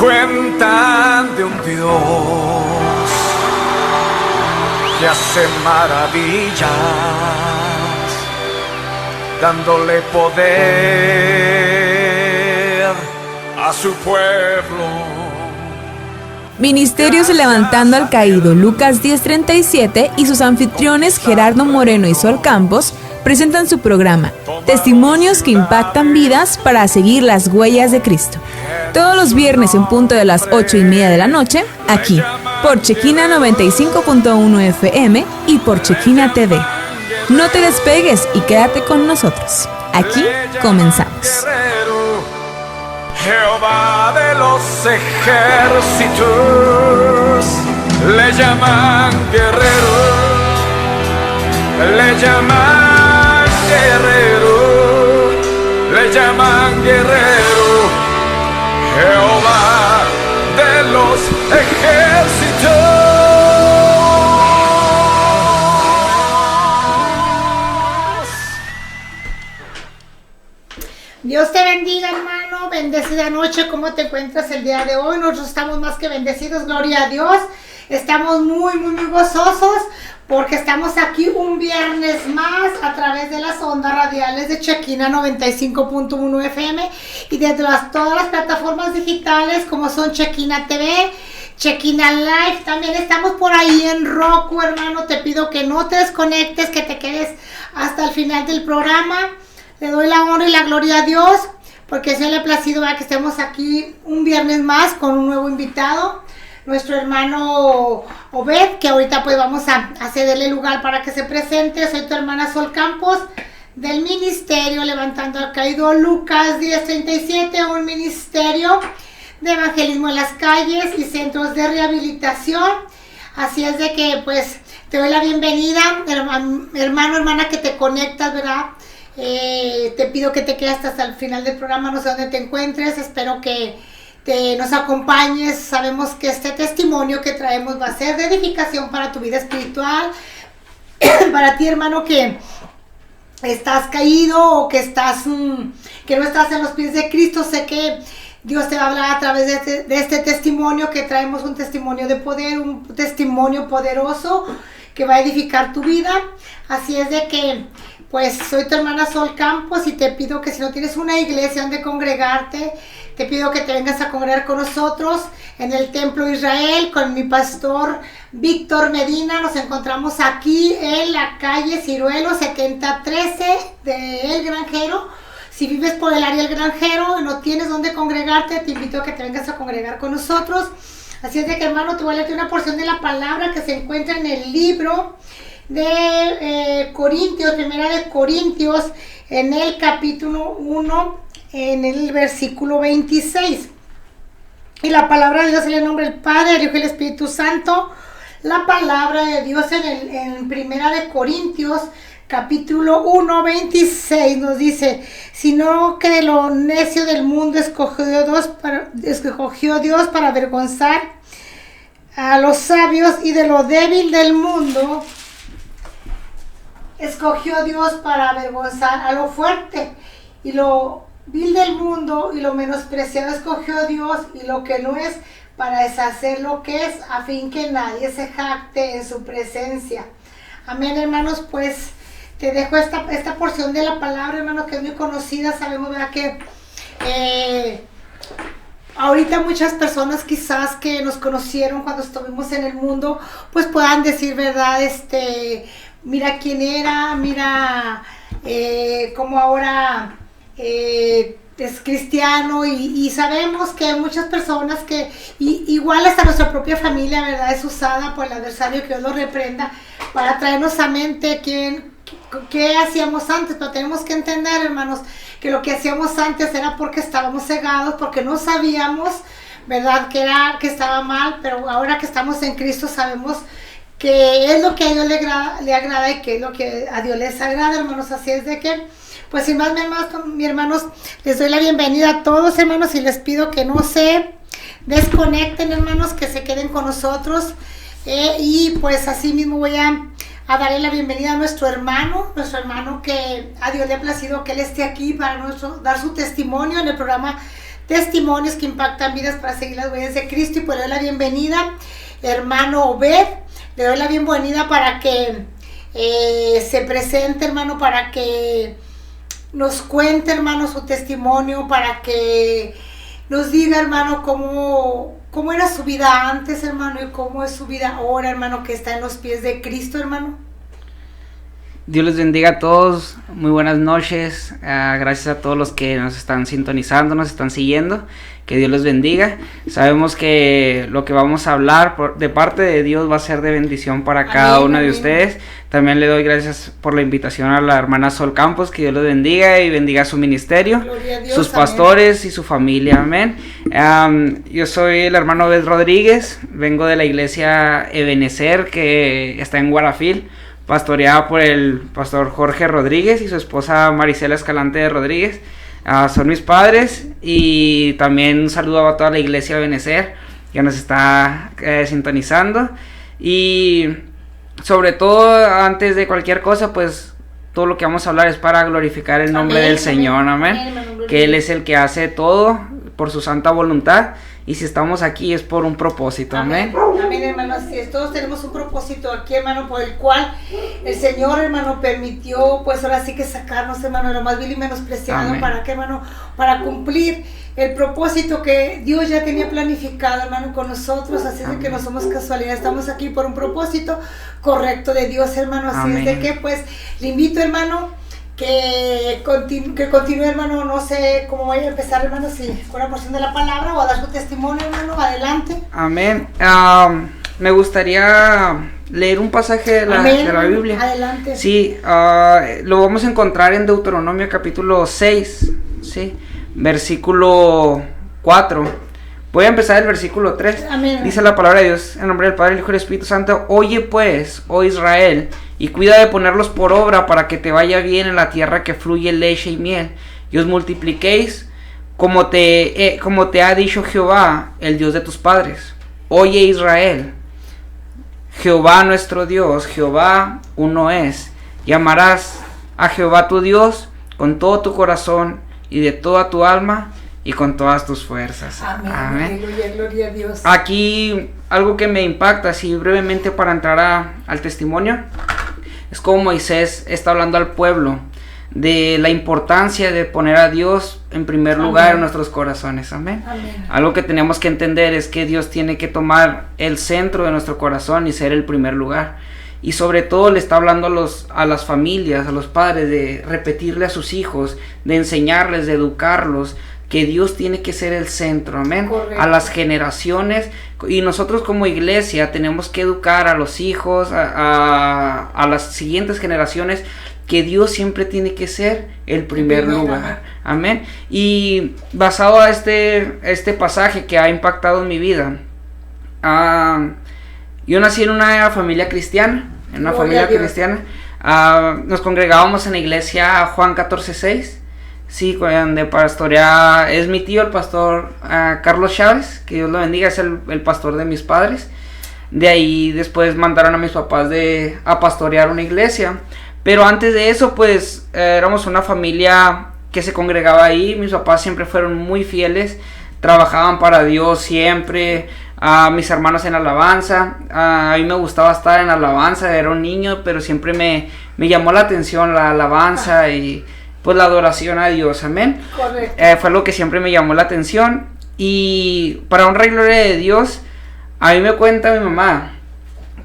cuentan de un Dios que hace maravillas, dándole poder a su pueblo. Ministerios Levantando al Caído, Lucas 10:37 y sus anfitriones Gerardo Moreno y Sol Campos presentan su programa Testimonios que impactan vidas para seguir las huellas de Cristo. Todos los viernes en punto de las 8:30 de la noche, aquí, por Chequina 95.1 FM y por Chequina TV. No te despegues y quédate con nosotros. Aquí comenzamos. Jehová de los ejércitos, le llaman guerrero, le llaman guerrero, le llaman guerrero, Jehová de los ejércitos. Dios te bendiga, hermano, bendecida noche. ¿Cómo te encuentras el día de hoy? Nosotros estamos más que bendecidos, gloria a Dios. Estamos muy gozosos porque estamos aquí un viernes más a través de las ondas radiales de Chequina 95.1 FM y de todas las plataformas digitales como son Chequina TV, Chequina Live. También estamos por ahí en Roku, hermano. Te pido que no te desconectes, que te quedes hasta el final del programa. Le doy la honra y la gloria a Dios, porque se le ha placido que estemos aquí un viernes más con un nuevo invitado, nuestro hermano Obed, que ahorita pues vamos a cederle lugar para que se presente. Soy tu hermana Sol Campos, del Ministerio Levantando al Caído, Lucas 10:37, un ministerio de evangelismo en las calles y centros de rehabilitación. Así es de que pues te doy la bienvenida, hermano, hermana, que te conectas, ¿verdad? Te pido que te quedes hasta el final del programa, no sé dónde te encuentres, espero que nos acompañes. Sabemos que este testimonio que traemos va a ser de edificación para tu vida espiritual, para ti, hermano, que estás caído o que que no estás en los pies de Cristo. Sé que Dios te va a hablar a través de este testimonio que traemos, un testimonio de poder, un testimonio poderoso que va a edificar tu vida. Así es de que pues soy tu hermana Sol Campos y te pido que si no tienes una iglesia donde congregarte, te pido que te vengas a congregar con nosotros en el Templo Israel con mi pastor Víctor Medina. Nos encontramos aquí en la calle Ciruelo 7013 de El Granjero. Si vives por el área del Granjero y no tienes donde congregarte, te invito a que te vengas a congregar con nosotros. Así es de que, hermano, te voy a leer una porción de la palabra que se encuentra en el libro de Corintios, primera de Corintios, en el capítulo 1, en el versículo 26. Y la palabra de Dios en el nombre del Padre, del Hijo y del Espíritu Santo. La palabra de Dios en primera de Corintios, capítulo 1, 26, nos dice: sino que de lo necio del mundo escogió Dios para avergonzar a los sabios, y de lo débil del mundo escogió Dios para avergonzar a lo fuerte, y lo vil del mundo y lo menospreciado escogió Dios, y lo que no es, para deshacer lo que es, a fin que nadie se jacte en su presencia. Amén, hermanos. Pues te dejo esta porción de la palabra, hermano, que es muy conocida. Sabemos, ¿verdad?, que ahorita muchas personas quizás que nos conocieron cuando estuvimos en el mundo, pues puedan decir, ¿verdad?, mira quién era, mira cómo ahora es cristiano, y sabemos que hay muchas personas que, igual hasta nuestra propia familia, ¿verdad?, es usada por el adversario, que Dios lo reprenda, para traernos a mente qué hacíamos antes. Pero tenemos que entender, hermanos, que lo que hacíamos antes era porque estábamos cegados, porque no sabíamos, ¿verdad?, que estaba mal. Pero ahora que estamos en Cristo sabemos que es lo que a Dios le agrada y que es lo que a Dios les agrada, hermanos. Así es de que, pues sin más, mis hermanos, les doy la bienvenida a todos, hermanos, y les pido que no se desconecten, hermanos, que se queden con nosotros. Y pues así mismo voy a darle la bienvenida a nuestro hermano que a Dios le ha placido que él esté aquí para dar su testimonio en el programa testimonios que impactan vidas para seguir las huellas de Cristo. Y pues le doy la bienvenida, hermano Obed, le doy la bienvenida para que se presente, hermano, para que nos cuente, hermano, su testimonio, para que nos diga, hermano, cómo era su vida antes, hermano, y cómo es su vida ahora, hermano, que está en los pies de Cristo, hermano. Dios les bendiga a todos, muy buenas noches, gracias a todos los que nos están sintonizando, nos están siguiendo, que Dios les bendiga. Sabemos que lo que vamos a hablar de parte de Dios va a ser de bendición para cada uno de ustedes. También le doy gracias por la invitación a la hermana Sol Campos, que Dios les bendiga y bendiga su ministerio, Dios, sus pastores, amén, y su familia, amén. Yo soy el hermano Obed Rodríguez, vengo de la iglesia Ebenezer, que está en Guarafil, pastoreada por el pastor Jorge Rodríguez y su esposa Marisela Escalante de Rodríguez. Son mis padres, y también un saludo a toda la iglesia Ebenezer que nos está sintonizando. Y sobre todo, antes de cualquier cosa, pues todo lo que vamos a hablar es para glorificar el nombre del Señor, amén, que Él es el que hace todo por su santa voluntad. Y si estamos aquí es por un propósito, amén. Amén, hermano, así es. Todos tenemos un propósito aquí, hermano, por el cual el Señor, hermano, permitió, pues ahora sí que sacarnos, hermano, de lo más vil y menospreciado. Amén. ¿Para qué, hermano? Para cumplir el propósito que Dios ya tenía planificado, hermano, con nosotros. Así es de que no somos casualidad, estamos aquí por un propósito correcto de Dios, hermano. Así amén. Es de que, pues, le invito, hermano, que continúe, hermano. No sé cómo vaya a empezar, hermano, si con la porción de la palabra o a dar su testimonio, hermano. Adelante. Amén. Me gustaría leer un pasaje de la Biblia. Adelante. Sí, lo vamos a encontrar en Deuteronomio capítulo 6, ¿sí? Versículo 4. Voy a empezar el versículo 3. Amén. Dice la palabra de Dios, en nombre del Padre, el Hijo y el Espíritu Santo: oye pues, oh Israel, y cuida de ponerlos por obra para que te vaya bien en la tierra que fluye leche y miel, y os multipliquéis como te ha dicho Jehová, el Dios de tus padres. Oye Israel, Jehová nuestro Dios, Jehová uno es. Y amarás a Jehová tu Dios con todo tu corazón y de toda tu alma y con todas tus fuerzas. Amén. Amén. Gloria a Dios. Aquí algo que me impacta, así brevemente para entrar al testimonio, es como Moisés está hablando al pueblo de la importancia de poner a Dios en primer lugar. Amén. En nuestros corazones. Amén. Amén. Algo que tenemos que entender es que Dios tiene que tomar el centro de nuestro corazón y ser el primer lugar. Y sobre todo le está hablando a las familias, a los padres, de repetirle a sus hijos, de enseñarles, de educarlos, que Dios tiene que ser el centro, amén. Correcto. A las generaciones, y nosotros como iglesia tenemos que educar a los hijos, a las siguientes generaciones, que Dios siempre tiene que ser el primer lugar, amén. Y basado a este pasaje que ha impactado en mi vida, yo nací en una familia cristiana, nos congregábamos en la iglesia Juan 14:6, sí, donde pastorea, es mi tío, el pastor Carlos Chávez, que Dios lo bendiga, es el pastor de mis padres. De ahí después mandaron a mis papás a pastorear una iglesia, pero antes de eso, pues, éramos una familia que se congregaba ahí. Mis papás siempre fueron muy fieles, trabajaban para Dios siempre. Mis hermanos en alabanza, a mí me gustaba estar en alabanza, era un niño, pero siempre me llamó la atención la alabanza y pues la adoración a Dios, amén. Correcto. Fue algo que siempre me llamó la atención, y para honra y gloria de Dios, a mí me cuenta mi mamá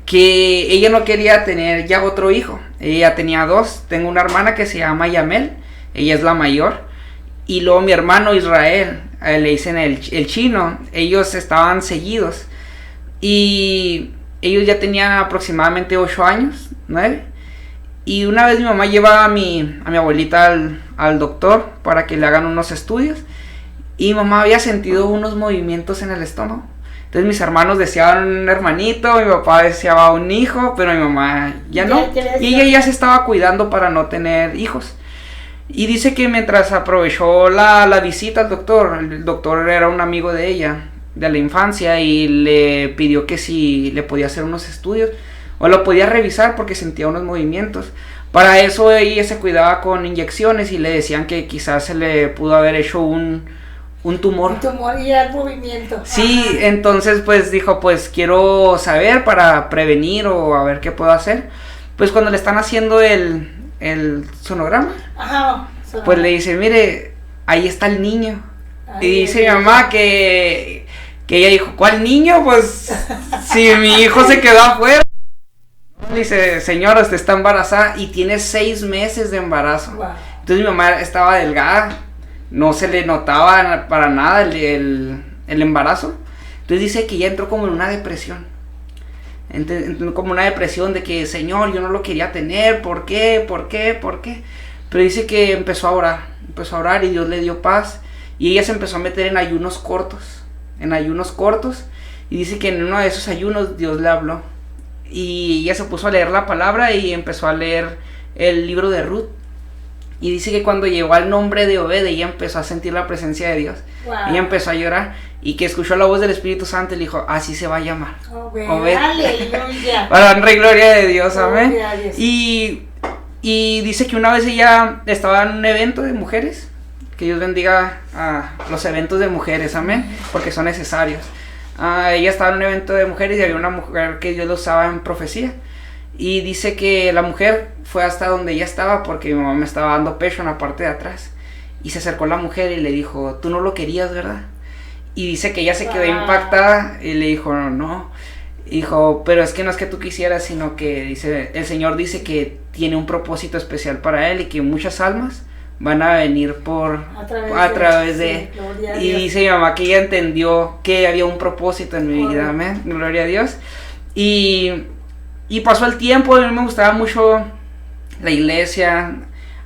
que ella no quería tener ya otro hijo. Ella tenía dos. Tengo una hermana que se llama Yamel, ella es la mayor, y luego mi hermano Israel, le dicen el chino. Ellos estaban seguidos y ellos ya tenían aproximadamente 8 años, 9. Y una vez mi mamá lleva a mi abuelita al doctor para que le hagan unos estudios, y mi mamá había sentido unos movimientos en el estómago. Entonces mis hermanos deseaban un hermanito, mi papá deseaba un hijo, pero mi mamá ya no. Y ella ya se estaba cuidando para no tener hijos. Y dice que mientras aprovechó la visita al doctor, el doctor era un amigo de ella, de la infancia, y le pidió que si le podía hacer unos estudios, o lo podía revisar porque sentía unos movimientos. Para eso ella se cuidaba con inyecciones, y le decían que quizás se le pudo haber hecho un un tumor. Un tumor y el movimiento. Sí, Ajá. entonces pues dijo, pues quiero saber para prevenir o a ver qué puedo hacer. Pues cuando le están haciendo el sonograma, Ajá. pues le dice, mire, ahí está el niño. Ay, Y dice mi Dios. mamá que ella dijo, ¿cuál niño? Pues si mi hijo se quedó afuera. Dice, señora, usted está embarazada y tiene 6 meses de embarazo. Wow. Entonces mi mamá estaba delgada, no se le notaba para nada el embarazo. Entonces dice que ella entró como en una depresión. Entró como una depresión de que, Señor, yo no lo quería tener, ¿por qué? Pero dice que empezó a orar y Dios le dio paz. Y ella se empezó a meter en ayunos cortos. Y dice que en uno de esos ayunos Dios le habló. Y ella se puso a leer la palabra y empezó a leer el libro de Ruth. Y dice que cuando llegó al nombre de Obed, ella empezó a sentir la presencia de Dios. Wow. Ella empezó a llorar y que escuchó la voz del Espíritu Santo y le dijo, así se va a llamar. Obed. Aleluya. Para honra y gloria de Dios, amén. Gloria a Dios. Y dice que una vez ella estaba en un evento de mujeres. Que Dios bendiga a los eventos de mujeres, amén, porque son necesarios. Ella estaba en un evento de mujeres y había una mujer que Dios lo usaba en profecía. Y dice que la mujer fue hasta donde ella estaba porque mi mamá me estaba dando pecho en la parte de atrás. Y se acercó la mujer y le dijo, tú no lo querías, ¿verdad? Y dice que ella se quedó impactada y le dijo, no. Dijo, pero es que no es que tú quisieras, sino que dice, el Señor dice que tiene un propósito especial para él y que muchas almas van a venir a través de sí, y dice mi mamá que ella entendió que había un propósito en mi vida, amén, gloria a Dios. Y pasó el tiempo, a mí me gustaba mucho la iglesia,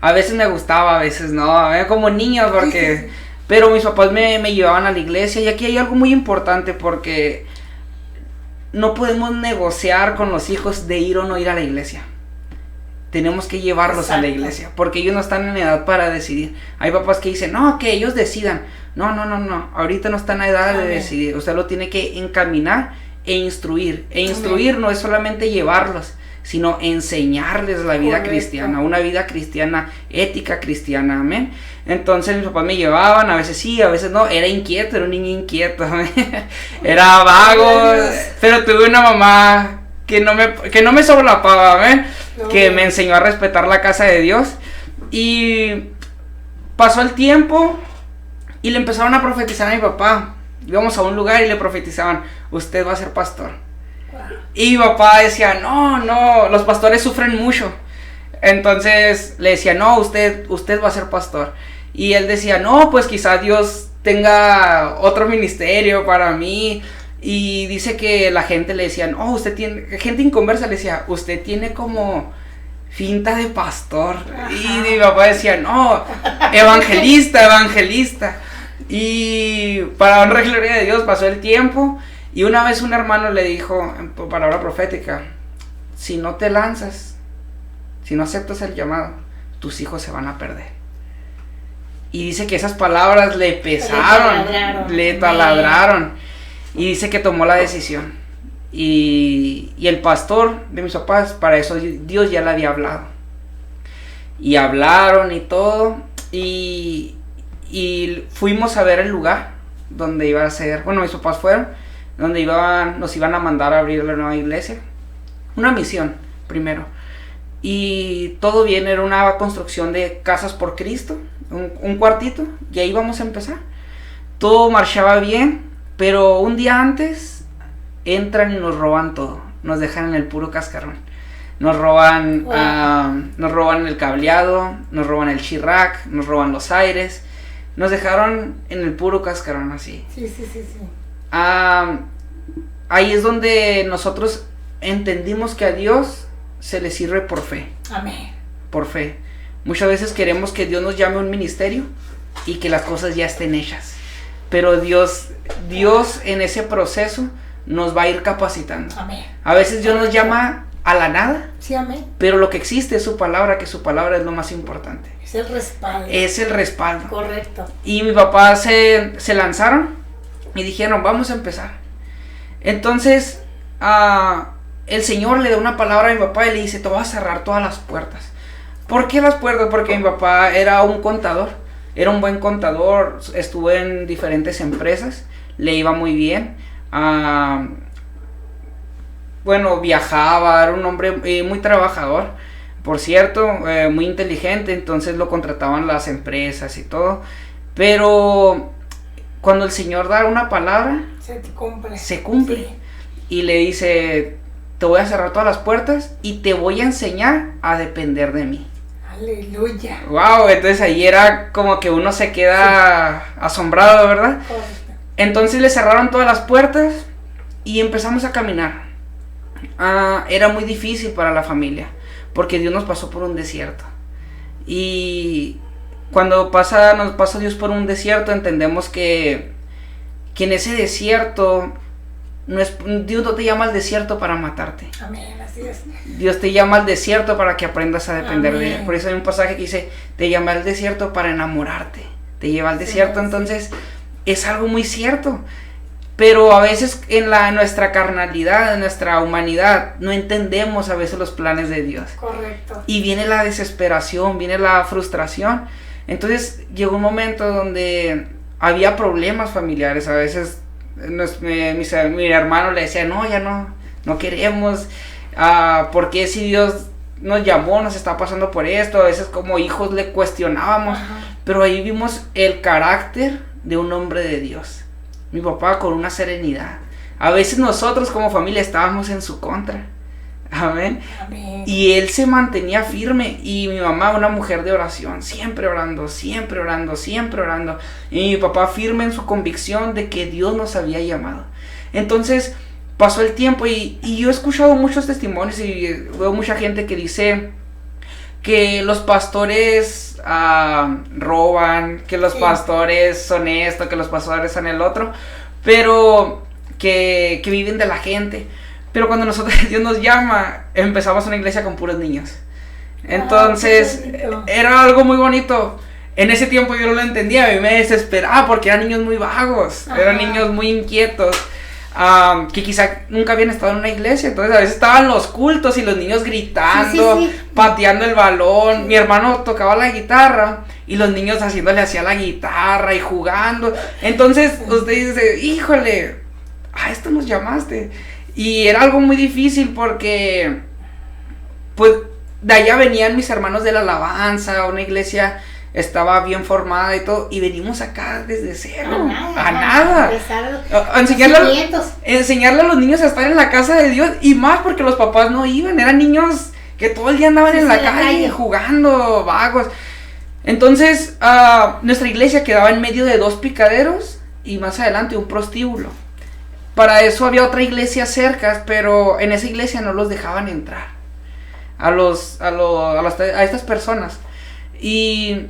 a veces me gustaba, a veces no, como niño, porque Sí. pero mis papás me llevaban a la iglesia. Y aquí hay algo muy importante, porque no podemos negociar con los hijos de ir o no ir a la iglesia. Tenemos que llevarlos a la Exacto. iglesia, porque ellos no están en edad para decidir. Hay papás que dicen, no, que ellos decidan. No, ahorita no están en edad de Amén. decidir. Usted lo tiene que encaminar e instruir. E instruir no es solamente llevarlos, sino enseñarles la vida Correcto. cristiana, una vida cristiana, ética cristiana, amén. Entonces mis papás me llevaban, a veces sí, a veces no, era inquieto, era un niño inquieto, era vago, pero tuve una mamá que no me sobrelapaba, amén, que me enseñó a respetar la casa de Dios. Y pasó el tiempo y le empezaron a profetizar a mi papá. Íbamos a un lugar y le profetizaban, usted va a ser pastor. Y mi papá decía, no, los pastores sufren mucho. Entonces le decía, no, usted va a ser pastor. Y él decía, no, pues quizá Dios tenga otro ministerio para mí. Y dice que la gente le decía, no, gente inconversa le decía, usted tiene como finta de pastor. Y mi papá decía, no, evangelista. Y para honra y gloria de Dios pasó el tiempo. Y una vez un hermano le dijo, en palabra profética, si no te lanzas, si no aceptas el llamado, tus hijos se van a perder. Y dice que esas palabras le pesaron, le taladraron. Y dice que tomó la decisión. Y el pastor de mis papás, para eso Dios ya le había hablado. Y hablaron y todo. Y fuimos a ver el lugar donde iba a ser, bueno, mis papás fueron, donde nos iban a mandar a abrir la nueva iglesia. Una misión, primero. Y todo bien, era una construcción de casas por Cristo, un cuartito, y ahí vamos a empezar. Todo marchaba bien, pero un día antes entran y nos roban todo, nos dejan en el puro cascarón. Nos roban, nos roban el cableado, nos roban el chirrac, nos roban los aires, nos dejaron en el puro cascarón así. Sí. Ahí es donde nosotros entendimos que a Dios se le sirve por fe. Amén. Por fe. Muchas veces queremos que Dios nos llame a un ministerio y que las cosas ya estén hechas. Pero Dios en ese proceso nos va a ir capacitando. Amén. A veces Dios nos llama a la nada, Sí, amén. pero lo que existe es su palabra, que su palabra es lo más importante. Es el respaldo. Es el respaldo. Correcto. Y mi papá se lanzaron y dijeron, vamos a empezar. Entonces, el Señor le da una palabra a mi papá y le dice, te voy a cerrar todas las puertas. ¿Por qué las puertas? Porque mi papá era un contador era un buen contador, estuvo en diferentes empresas, le iba muy bien. Bueno, viajaba, era un hombre muy trabajador, por cierto, muy inteligente, entonces lo contrataban las empresas y todo. Pero cuando el Señor da una palabra, se cumple. Sí. Y le dice, te voy a cerrar todas las puertas y te voy a enseñar a depender de mí. Aleluya. Wow, entonces ahí era como que uno se queda asombrado, ¿verdad? Correcto. Entonces le cerraron todas las puertas y empezamos a caminar. Era muy difícil para la familia, porque Dios nos pasó por un desierto. Y cuando nos pasa Dios por un desierto, entendemos que en ese desierto, Dios no te llama al desierto para matarte. Amén, así es. Dios te llama al desierto para que aprendas a depender de Él. Amén. Por eso hay un pasaje que dice, te llama al desierto para enamorarte. Te lleva al desierto, sí. entonces es algo muy cierto. Pero a veces en nuestra carnalidad, en nuestra humanidad, no entendemos a veces los planes de Dios. Correcto. Y viene la desesperación, viene la frustración. Entonces llegó un momento donde había problemas familiares. A veces mi hermano le decía, no, ya no queremos. ¿Por qué si Dios nos llamó, nos está pasando por esto? A veces como hijos le cuestionábamos. Ajá. Pero ahí vimos el carácter de un hombre de Dios. Mi papá con una serenidad. A veces nosotros como familia estábamos en su contra. Amén. Amén. Y él se mantenía firme. Y mi mamá, una mujer de oración, siempre orando, siempre orando, siempre orando. Y mi papá firme en su convicción de que Dios nos había llamado. Entonces pasó el tiempo y yo he escuchado muchos testimonios y veo mucha gente que dice que los pastores roban, que los pastores son esto, que los pastores son el otro, pero que viven de la gente. Pero cuando Dios nos llama, empezamos una iglesia con puros niños. Entonces, era algo muy bonito. En ese tiempo yo no lo entendía, a mí me desesperaba porque eran niños muy vagos, eran niños muy inquietos. Que quizá nunca habían estado en una iglesia, entonces a veces estaban los cultos y los niños gritando, pateando el balón. Mi hermano tocaba la guitarra y los niños haciéndole así a la guitarra y jugando. Entonces usted dice, híjole, a esto nos llamaste. Y era algo muy difícil porque pues de allá venían mis hermanos de la alabanza, una iglesia estaba bien formada y todo, y venimos acá desde cero, a nada. A enseñarle a los niños a estar en la casa de Dios, y más porque los papás no iban, eran niños que todo el día andaban en la calle jugando, vagos. Entonces nuestra iglesia quedaba en medio de 2 picaderos y más adelante un prostíbulo. Para eso había otra iglesia cerca, pero en esa iglesia no los dejaban entrar a estas personas. Y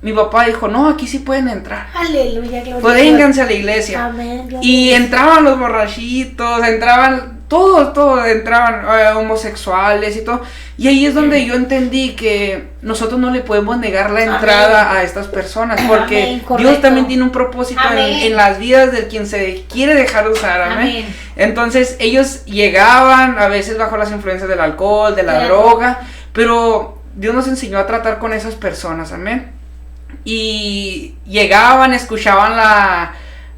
mi papá dijo, no, aquí sí pueden entrar. Aleluya, gloria. Pues vénganse a la iglesia. Amén. Y entraban los borrachitos, entraban todos entraban homosexuales y todo. Y ahí es donde yo entendí que nosotros no le podemos negar la entrada a estas personas, porque Dios también tiene un propósito en las vidas de quien se quiere dejar usar. Amén. Entonces ellos llegaban a veces bajo las influencias del alcohol, de la droga, pero Dios nos enseñó a tratar con esas personas. Amén. Y llegaban, escuchaban la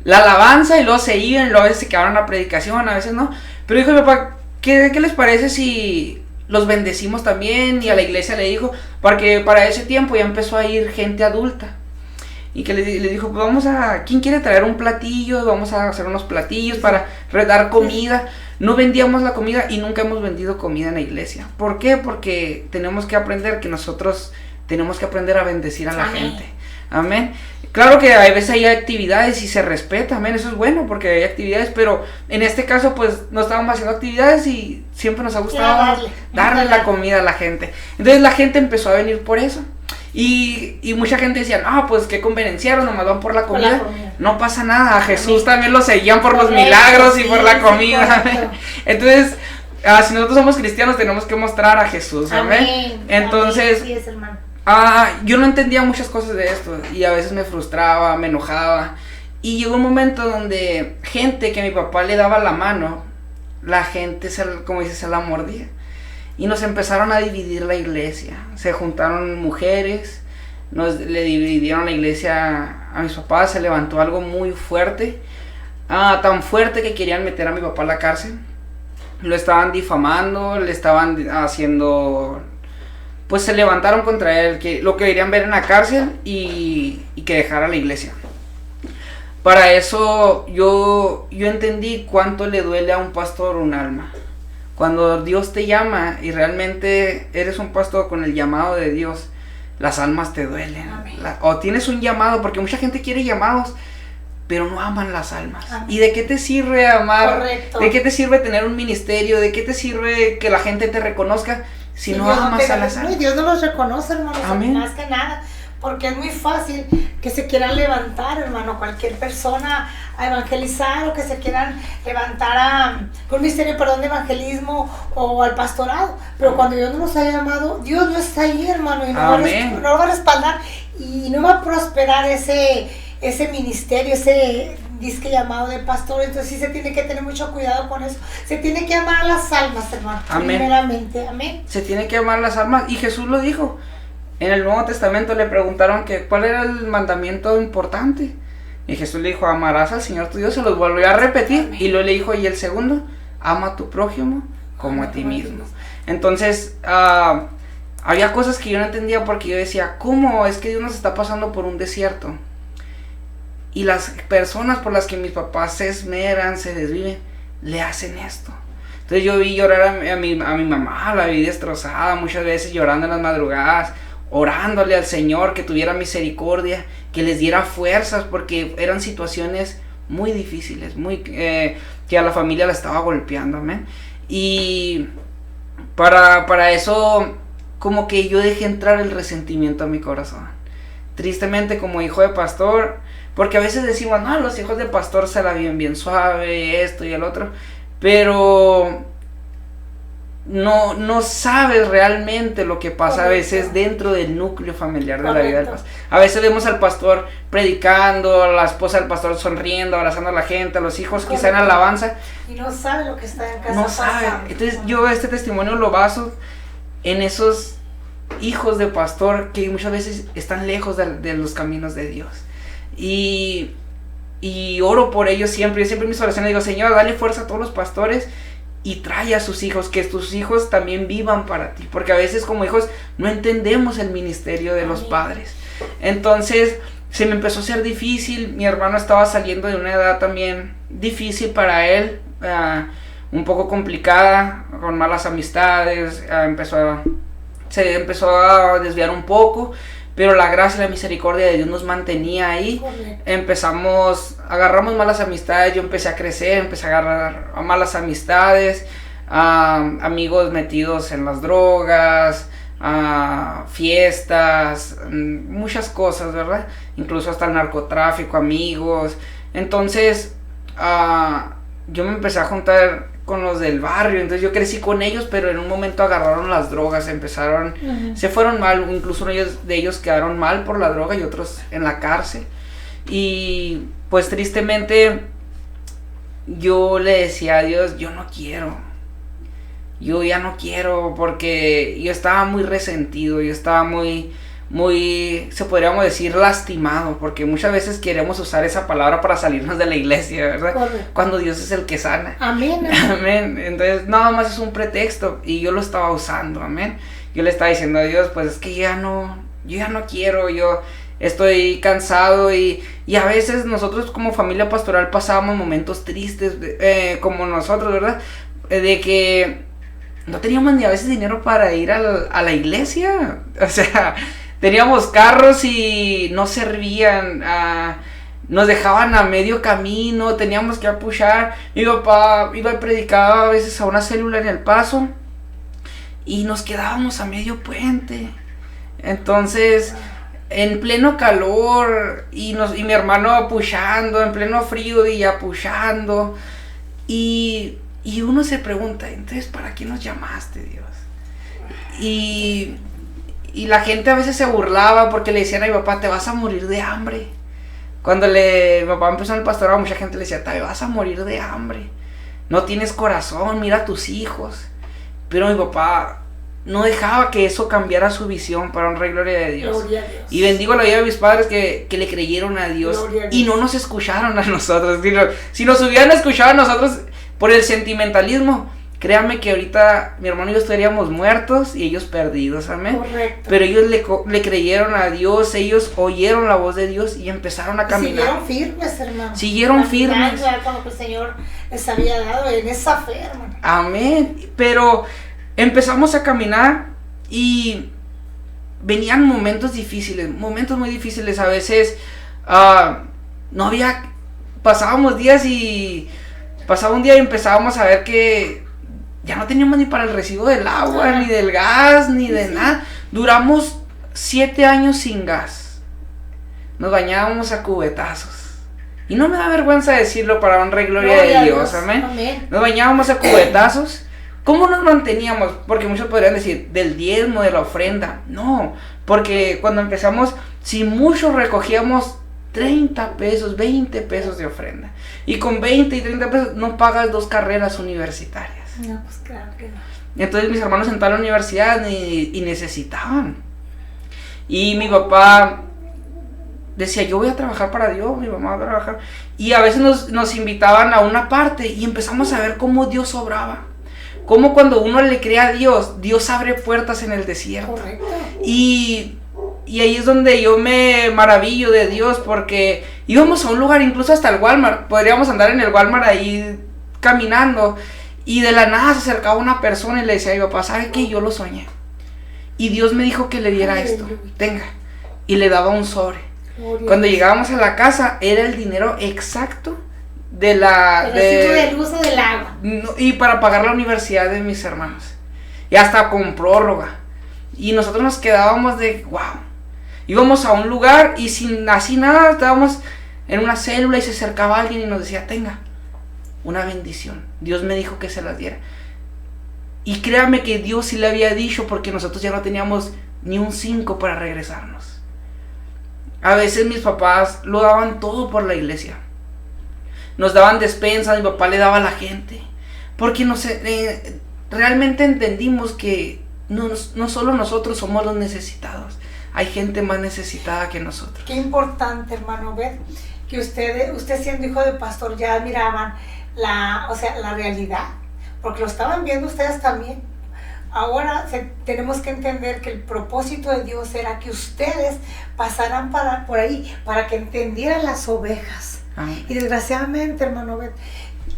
alabanza y luego se iban, y luego a veces se quedaban en la predicación, a veces no. Pero dijo mi papá, ¿qué les parece si los bendecimos también? Y a la iglesia le dijo, porque para ese tiempo ya empezó a ir gente adulta. Y que le dijo, pues ¿quién quiere traer un platillo? Vamos a hacer unos platillos para dar comida. No vendíamos la comida y nunca hemos vendido comida en la iglesia. ¿Por qué? Porque tenemos que aprender que nosotros tenemos que aprender a bendecir a la gente. Amén. Claro que a veces hay actividades y se respeta, amén, eso es bueno porque hay actividades, pero en este caso pues no estábamos haciendo actividades y siempre nos ha gustado darle la comida a la gente. Entonces la gente empezó a venir por eso. Y mucha gente decía, no, pues qué convenenciaron, nomás van por la comida. No pasa nada, a Jesús también lo seguían por los milagros y por la comida. Entonces, si nosotros somos cristianos tenemos que mostrar a Jesús, amén. Entonces, yo no entendía muchas cosas de esto y a veces me frustraba, me enojaba. Y llegó un momento donde gente que mi papá le daba la mano, la gente, como dice, se la mordía. Y nos empezaron a dividir la iglesia. Se juntaron mujeres, le dividieron la iglesia a mis papás, se levantó algo muy fuerte, tan fuerte que querían meter a mi papá a la cárcel. Lo estaban difamando, le estaban haciendo, pues se levantaron contra él, que lo querían ver en la cárcel y que dejara la iglesia. Para eso yo entendí cuánto le duele a un pastor un alma. Cuando Dios te llama y realmente eres un pastor con el llamado de Dios, las almas te duelen. O tienes un llamado, porque mucha gente quiere llamados, pero no aman las almas. Amén. ¿Y de qué te sirve amar? Correcto. ¿De qué te sirve tener un ministerio? ¿De qué te sirve que la gente te reconozca si no amas a las almas? No, Dios no los reconoce, hermano. Amén. Más que nada. Porque es muy fácil que se quieran levantar, hermano, cualquier persona a evangelizar o que se quieran levantar a un ministerio, de evangelismo o al pastorado. Pero cuando Dios no nos ha llamado, Dios no está ahí, hermano, y no va a respaldar y no va a prosperar ese ministerio, ese disque llamado de pastor. Entonces sí se tiene que tener mucho cuidado con eso. Se tiene que amar a las almas, hermano. Amén. Primeramente, amén. Se tiene que amar las almas, y Jesús lo dijo. En el Nuevo Testamento le preguntaron que cuál era el mandamiento importante. Y Jesús le dijo, amarás al Señor tu Dios. Se los volvió a repetir. Y luego le dijo, y el segundo, ama a tu prójimo como a ti mismo. Entonces, había cosas que yo no entendía, porque yo decía, ¿cómo es que Dios nos está pasando por un desierto? Y las personas por las que mis papás se esmeran, se desviven, le hacen esto. Entonces yo vi llorar a mi mamá, la vi destrozada, muchas veces llorando en las madrugadas, orándole al Señor que tuviera misericordia, que les diera fuerzas, porque eran situaciones muy difíciles, que a la familia la estaba golpeando, amén. Y para eso, como que yo dejé entrar el resentimiento a mi corazón. Tristemente, como hijo de pastor, porque a veces decimos, no, los hijos de pastor se la viven bien suave, esto y el otro, pero no sabes realmente lo que pasa. Correcto. A veces dentro del núcleo familiar de Correcto. La vida del pastor. A veces vemos al pastor predicando, a la esposa del pastor sonriendo, abrazando a la gente, a los hijos Correcto. Quizá en alabanza. Y no sabe lo que está en casa. No sabe. Entonces yo este testimonio lo baso en esos hijos de pastor que muchas veces están lejos de los caminos de Dios. Y oro por ellos siempre. Yo siempre en mis oraciones digo, Señor, dale fuerza a todos los pastores y trae a sus hijos, que tus hijos también vivan para ti, porque a veces como hijos no entendemos el ministerio de los padres. Entonces se me empezó a hacer difícil. Mi hermano estaba saliendo de una edad también difícil para él, un poco complicada, con malas amistades, se empezó a desviar un poco, pero la gracia y la misericordia de Dios nos mantenía ahí. Agarramos malas amistades, yo empecé a crecer, empecé a agarrar malas amistades, amigos metidos en las drogas, fiestas, muchas cosas, ¿verdad? Incluso hasta el narcotráfico, amigos. Entonces, yo me empecé a juntar con los del barrio, entonces yo crecí con ellos, pero en un momento agarraron las drogas, se fueron mal, incluso de ellos quedaron mal por la droga y otros en la cárcel. Y pues tristemente yo le decía a Dios, yo ya no quiero, porque yo estaba muy resentido, yo estaba muy, se podríamos decir, lastimado, porque muchas veces queremos usar esa palabra para salirnos de la iglesia, ¿verdad? Correcto. Cuando Dios es el que sana. Amén. Amén. Entonces nada más es un pretexto, y yo lo estaba usando, amén. Yo le estaba diciendo a Dios, pues es que yo ya no quiero, yo estoy cansado, y a veces nosotros como familia pastoral pasábamos momentos tristes, como nosotros, ¿verdad? De que no teníamos ni a veces dinero para ir a la iglesia, o sea, teníamos carros y no servían, nos dejaban a medio camino, teníamos que apuchar. Mi papá iba y predicaba a veces a una célula en El Paso y nos quedábamos a medio puente. Entonces, en pleno calor, y mi hermano apuchando, en pleno frío y apuchando, y uno se pregunta, entonces, ¿para qué nos llamaste, Dios? Y la gente a veces se burlaba porque le decían a mi papá, te vas a morir de hambre. Cuando mi papá empezó en el pastorado, mucha gente le decía, te vas a morir de hambre, no tienes corazón, mira a tus hijos. Pero mi papá no dejaba que eso cambiara su visión para honra y gloria de Dios. Gloria a Dios. Y bendigo la vida de mis padres que le creyeron a Dios, Gloria a Dios. y no nos escucharon a nosotros. Si nos hubieran escuchado a nosotros por el sentimentalismo, créanme que ahorita mi hermano y yo estaríamos muertos y ellos perdidos, amén. Correcto. Pero ellos le creyeron a Dios, ellos oyeron la voz de Dios y empezaron a caminar. Siguieron firmes, hermano. Siguieron Caminando, firmes. ¿verdad? Con lo que el Señor les había dado en esa fe, hermano. Amén. Pero empezamos a caminar y venían momentos difíciles, momentos muy difíciles. A veces no había, pasábamos días y pasaba un día y empezábamos a ver que ya no teníamos ni para el recibo del agua, ni del gas, ni de nada. Duramos 7 años sin gas. Nos bañábamos a cubetazos. Y no me da vergüenza decirlo para honra y gloria Gloria a de Dios, Dios. amén. Amén. Nos bañábamos a cubetazos. ¿Cómo nos manteníamos? Porque muchos podrían decir, del diezmo, de la ofrenda. No, porque cuando empezamos, si mucho recogíamos 30 pesos, 20 pesos de ofrenda. Y con 20 y 30 pesos no pagas 2 carreras universitarias. No, pues claro que no. Entonces mis hermanos entraron a la universidad y necesitaban. Y mi papá decía, yo voy a trabajar para Dios, mi mamá va a trabajar. Y a veces nos invitaban a una parte y empezamos a ver cómo Dios obraba. Cómo cuando uno le cree a Dios, Dios abre puertas en el desierto. Correcto. Y ahí es donde yo me maravillo de Dios, porque íbamos a un lugar, incluso hasta el Walmart. Podríamos andar en el Walmart ahí caminando. Y de la nada se acercaba una persona y le decía a mi papá, ¿sabe qué? Yo lo soñé. Y Dios me dijo que le diera esto. Tenga. Y le daba un sobre. Gloria Cuando a Dios. llegábamos a la casa, era el dinero exacto de la... El recibo de luz o del agua. Y para pagar la universidad de mis hermanos. Y hasta con prórroga. Y nosotros nos quedábamos de, wow. Íbamos a un lugar y sin así nada, estábamos en una célula y se acercaba alguien y nos decía, tenga una bendición. Dios me dijo que se las diera. Y créame que Dios sí le había dicho, porque nosotros ya no teníamos ni un 5 para regresarnos. A veces mis papás lo daban todo por la iglesia. Nos daban despensas, mi papá le daba a la gente. Porque realmente entendimend que no solo nosotros somos los necesitados. Hay gente más necesitada que nosotros. Qué importante, hermano, ver que usted siendo hijo de pastor ya admiraban la realidad, porque lo estaban viendo ustedes también. Ahora tenemos que entender que el propósito de Dios era que ustedes pasaran por ahí para que entendieran las ovejas. Amén. Y desgraciadamente, hermano,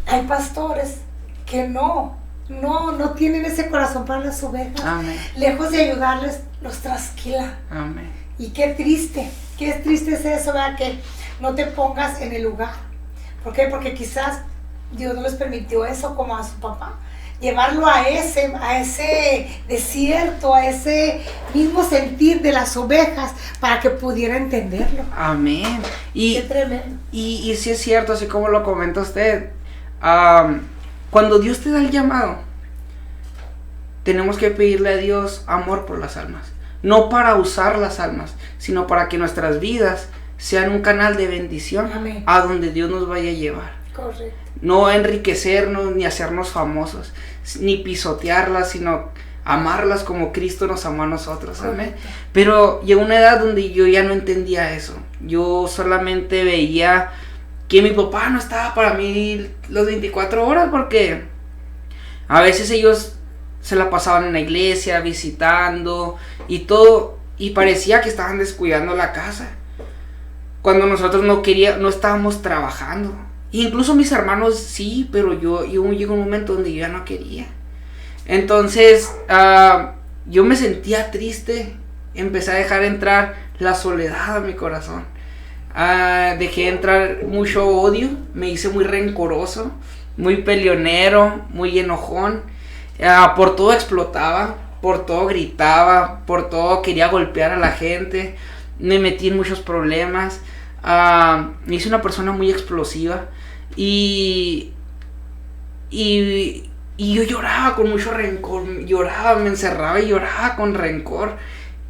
hay pastores que no tienen ese corazón para las ovejas. Amén. Lejos de ayudarles, los trasquilan. Amén. Y qué triste es eso, ¿verdad? Que no te pongas en el lugar. ¿Por qué? Porque quizás Dios no les permitió eso como a su papá. Llevarlo a ese desierto, a ese mismo sentir de las ovejas para que pudiera entenderlo. Amén. Qué tremendo. Y sí es cierto, así como lo comenta usted, cuando Dios te da el llamado, tenemos que pedirle a Dios amor por las almas. No para usar las almas, sino para que nuestras vidas sean un canal de bendición. Amén. A donde Dios nos vaya a llevar. Correcto. No enriquecernos, ni hacernos famosos, ni pisotearlas, sino amarlas como Cristo nos amó a nosotros. Amén. Correcto. Pero llegó una edad donde yo ya no entendía eso. Yo solamente veía que mi papá no estaba para mí las 24 horas, porque a veces ellos se la pasaban en la iglesia, visitando y todo, y parecía que estaban descuidando la casa, cuando nosotros no estábamos trabajando. Incluso mis hermanos sí, pero yo llegó un momento donde yo ya no quería. Entonces yo me sentía triste, empecé a dejar entrar la soledad a mi corazón. Dejé entrar mucho odio, me hice muy rencoroso, muy peleonero, muy enojón. Por todo explotaba, por todo gritaba, por todo quería golpear a la gente. Me metí en muchos problemas. Me hice una persona muy explosiva. Y yo lloraba con mucho rencor. Me encerraba y lloraba con rencor.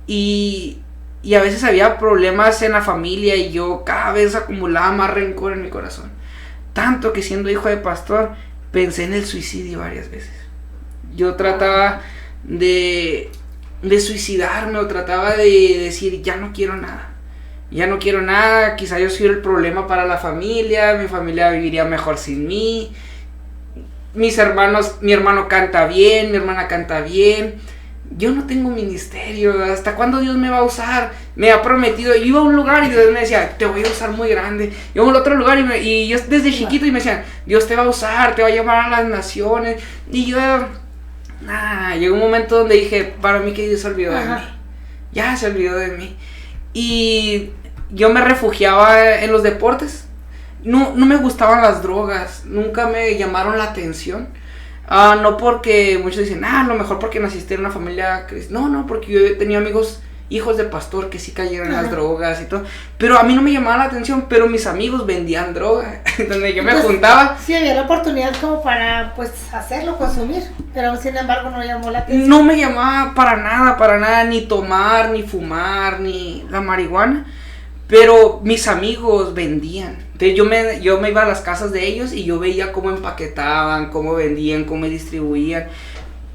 Y a veces había problemas en la familia y yo cada vez acumulaba más rencor en mi corazón. Tanto que siendo hijo de pastor pensé en el suicidio varias veces. Yo trataba de suicidarme, o trataba de decir, ya no quiero nada. Ya no quiero nada, quizá yo soy el problema para la familia, mi familia viviría mejor sin mí. Mi hermano canta bien, mi hermana canta bien. Yo no tengo ministerio, ¿hasta cuándo Dios me va a usar? Me ha prometido. Yo iba a un lugar y Dios me decía, te voy a usar muy grande. Yo iba a otro lugar y yo desde chiquito y me decían, Dios te va a usar, te va a llamar a las naciones. Y yo, llegó un momento donde dije, para mí que Dios se olvidó de mí. Ya se olvidó de mí. Y yo me refugiaba en los deportes. No me gustaban las drogas, nunca me llamaron la atención. No porque muchos dicen, a lo mejor porque naciste en una familia cristiana. No, porque yo tenía amigos, hijos de pastor, que sí cayeron en las drogas y todo. Pero a mí no me llamaba la atención, pero mis amigos vendían droga, donde yo me juntaba. Sí, había la oportunidad como para, pues, hacerlo, consumir, pero sin embargo no llamó la atención. No me llamaba para nada, ni tomar, ni fumar, ni la marihuana. Pero mis amigos vendían. Entonces yo me iba a las casas de ellos y yo veía cómo empaquetaban, cómo vendían, cómo distribuían.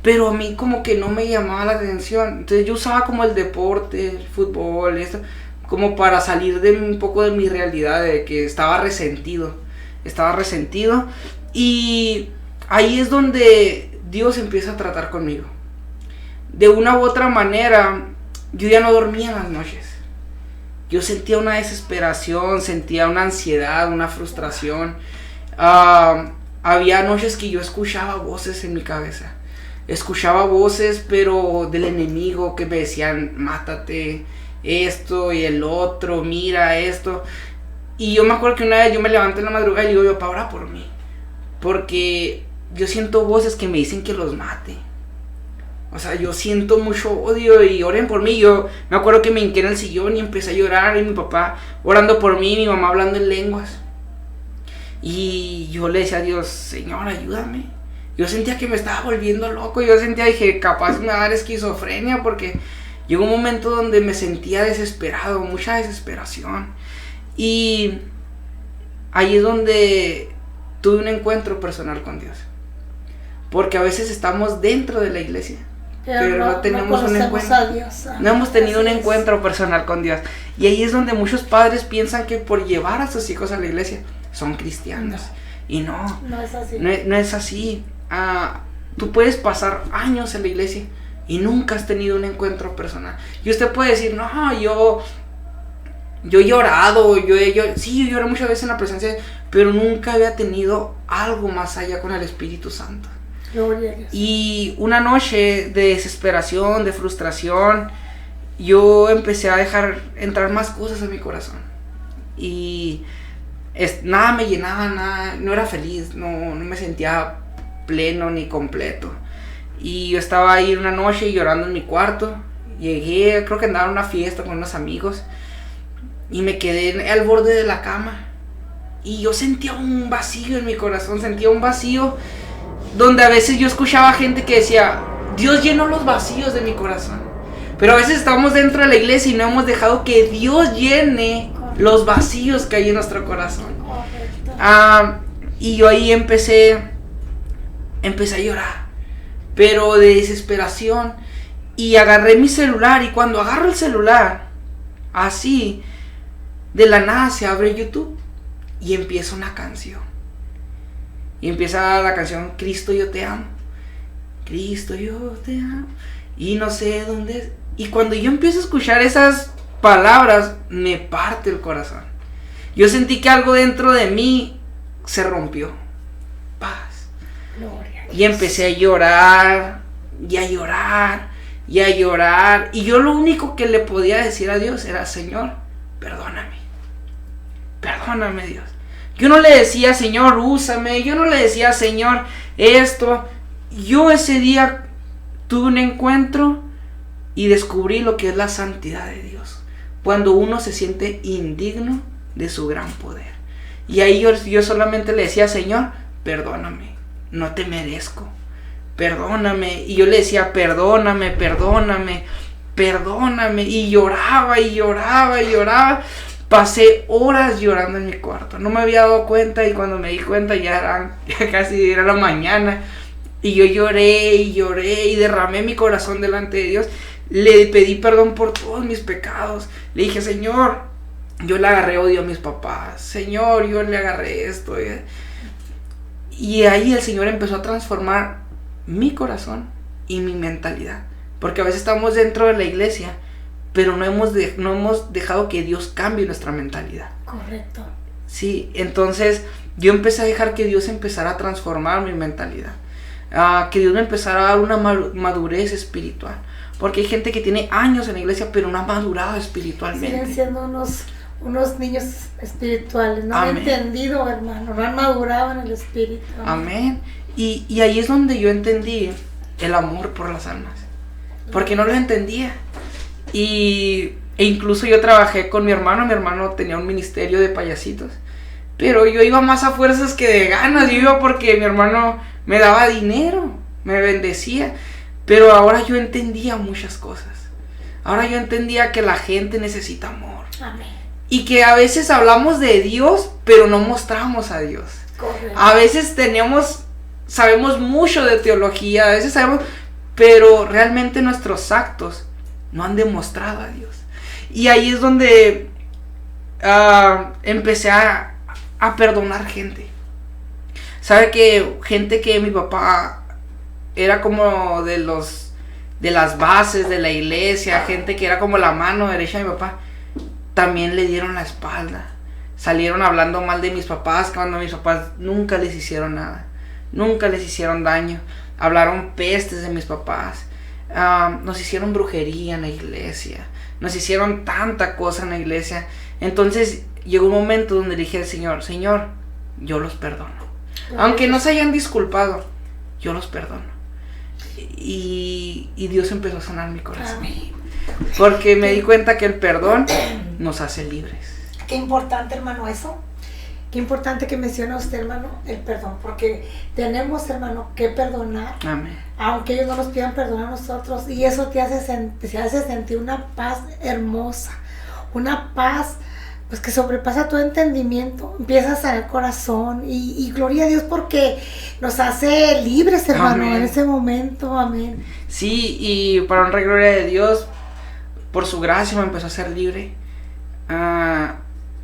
Pero a mí como que no me llamaba la atención. Entonces yo usaba como el deporte, el fútbol, esto, como para salir de un poco de mi realidad, de que estaba resentido. Y ahí es donde Dios empieza a tratar conmigo. De una u otra manera, yo ya no dormía en las noches. Yo sentía una desesperación, sentía una ansiedad, una frustración. Había noches que yo escuchaba voces en mi cabeza. Escuchaba voces, pero del enemigo, que me decían, mátate, esto y el otro, mira esto. Y yo me acuerdo que una vez yo me levanté en la madrugada y digo, yo, ora por mí. Porque yo siento voces que me dicen que los mate. O sea, yo siento mucho odio y oren por mí. Yo me acuerdo que me hinqué en el sillón y empecé a llorar, y mi papá orando por mí, mi mamá hablando en lenguas. Y yo le decía a Dios, Señor, ayúdame. Yo sentía que me estaba volviendo loco. Dije, capaz me va a dar esquizofrenia, porque llegó un momento donde me sentía desesperado, mucha desesperación. Y ahí es donde tuve un encuentro personal con Dios. Porque a veces estamos dentro de la iglesia, pero no tenemos un encuentro. No hemos tenido un encuentro personal con Dios. Y ahí es donde muchos padres piensan que por llevar a sus hijos a la iglesia son cristianos. Y no es así. No es así. Tú puedes pasar años en la iglesia y nunca has tenido un encuentro personal. Y usted puede decir, no, yo he llorado, sí, yo lloré muchas veces en la presencia, pero nunca había tenido algo más allá con el Espíritu Santo. Y una noche de desesperación, de frustración, yo empecé a dejar entrar más cosas en mi corazón. Y nada me llenaba, no era feliz, no me sentía pleno ni completo. Y yo estaba ahí una noche llorando en mi cuarto. Llegué, creo que andaba en una fiesta con unos amigos, y me quedé al borde de la cama. Y yo sentía un vacío en mi corazón, sentía un vacío donde a veces yo escuchaba gente que decía, Dios llenó los vacíos de mi corazón. Pero a veces estamos dentro de la iglesia y no hemos dejado que Dios llene los vacíos que hay en nuestro corazón. Y yo ahí empecé a llorar, pero de desesperación. Y agarré mi celular, y cuando agarro el celular, así, de la nada se abre YouTube y empieza una canción. Y empieza la canción, Cristo yo te amo, Cristo yo te amo, y no sé dónde es. Y cuando yo empiezo a escuchar esas palabras, me parte el corazón. Yo sentí que algo dentro de mí se rompió. Paz. Y empecé a llorar, y a llorar, y a llorar. Y yo lo único que le podía decir a Dios era, Señor, perdóname. Perdóname, Dios. Yo no le decía, Señor, úsame. Yo no le decía, Señor, esto. Yo ese día tuve un encuentro y descubrí lo que es la santidad de Dios. Cuando uno se siente indigno de su gran poder. Y ahí yo solamente le decía, Señor, perdóname. No te merezco. Perdóname. Y yo le decía, perdóname, perdóname, perdóname. Y lloraba y lloraba y lloraba. Pasé horas llorando en mi cuarto. No me había dado cuenta, y cuando me di cuenta ya casi era la mañana. Y yo lloré y lloré y derramé mi corazón delante de Dios. Le pedí perdón por todos mis pecados. Le dije, Señor, yo le agarré odio a mis papás. Señor, yo le agarré esto. Y ahí el Señor empezó a transformar mi corazón y mi mentalidad. Porque a veces estamos dentro de la iglesia, pero no hemos dejado que Dios cambie nuestra mentalidad. Correcto. Sí, entonces yo empecé a dejar que Dios empezara a transformar mi mentalidad. Que Dios me empezara a dar una madurez espiritual. Porque hay gente que tiene años en la iglesia, pero no ha madurado espiritualmente. Siguen siendo unos niños espirituales. No han entendido, hermano. No han madurado en el espíritu. Amén. Y ahí es donde yo entendí el amor por las almas. Porque no lo entendía. E incluso yo trabajé con mi hermano tenía un ministerio de payasitos, pero yo iba más a fuerzas que de ganas. Yo iba porque mi hermano me daba dinero, me bendecía, pero ahora yo entendía muchas cosas. Ahora yo entendía que la gente necesita amor. Amén. Y que a veces hablamos de Dios, pero no mostramos a Dios. Correcto. A veces sabemos mucho de teología, a veces sabemos, pero realmente nuestros actos no han demostrado a Dios. Y ahí es donde empecé a perdonar gente. Sabe que gente que mi papá era como de las bases de la iglesia, gente que era como la mano derecha de mi papá, también le dieron la espalda. Salieron hablando mal de mis papás cuando mis papás nunca les hicieron nada, nunca les hicieron daño. Hablaron pestes de mis papás. Nos hicieron brujería en la iglesia. Nos hicieron tanta cosa en la iglesia. Entonces llegó un momento donde dije al Señor, Señor, yo los perdono. Aunque no se hayan disculpado, yo los perdono. Y Dios empezó a sanar mi corazón. Amén. Porque me di cuenta que el perdón nos hace libres. Qué importante, hermano, eso. Qué importante que menciona usted, hermano, el perdón. Porque tenemos, hermano, que perdonar. Amén. Aunque ellos no nos pidan perdonar a nosotros. Y eso te hace sentir una paz hermosa. Una paz pues que sobrepasa tu entendimiento. Empiezas a sanar el corazón. Y gloria a Dios porque nos hace libres, hermano, Amén. en ese momento. Amén. Sí, y para honra y gloria de Dios, por su gracia me empezó a hacer libre.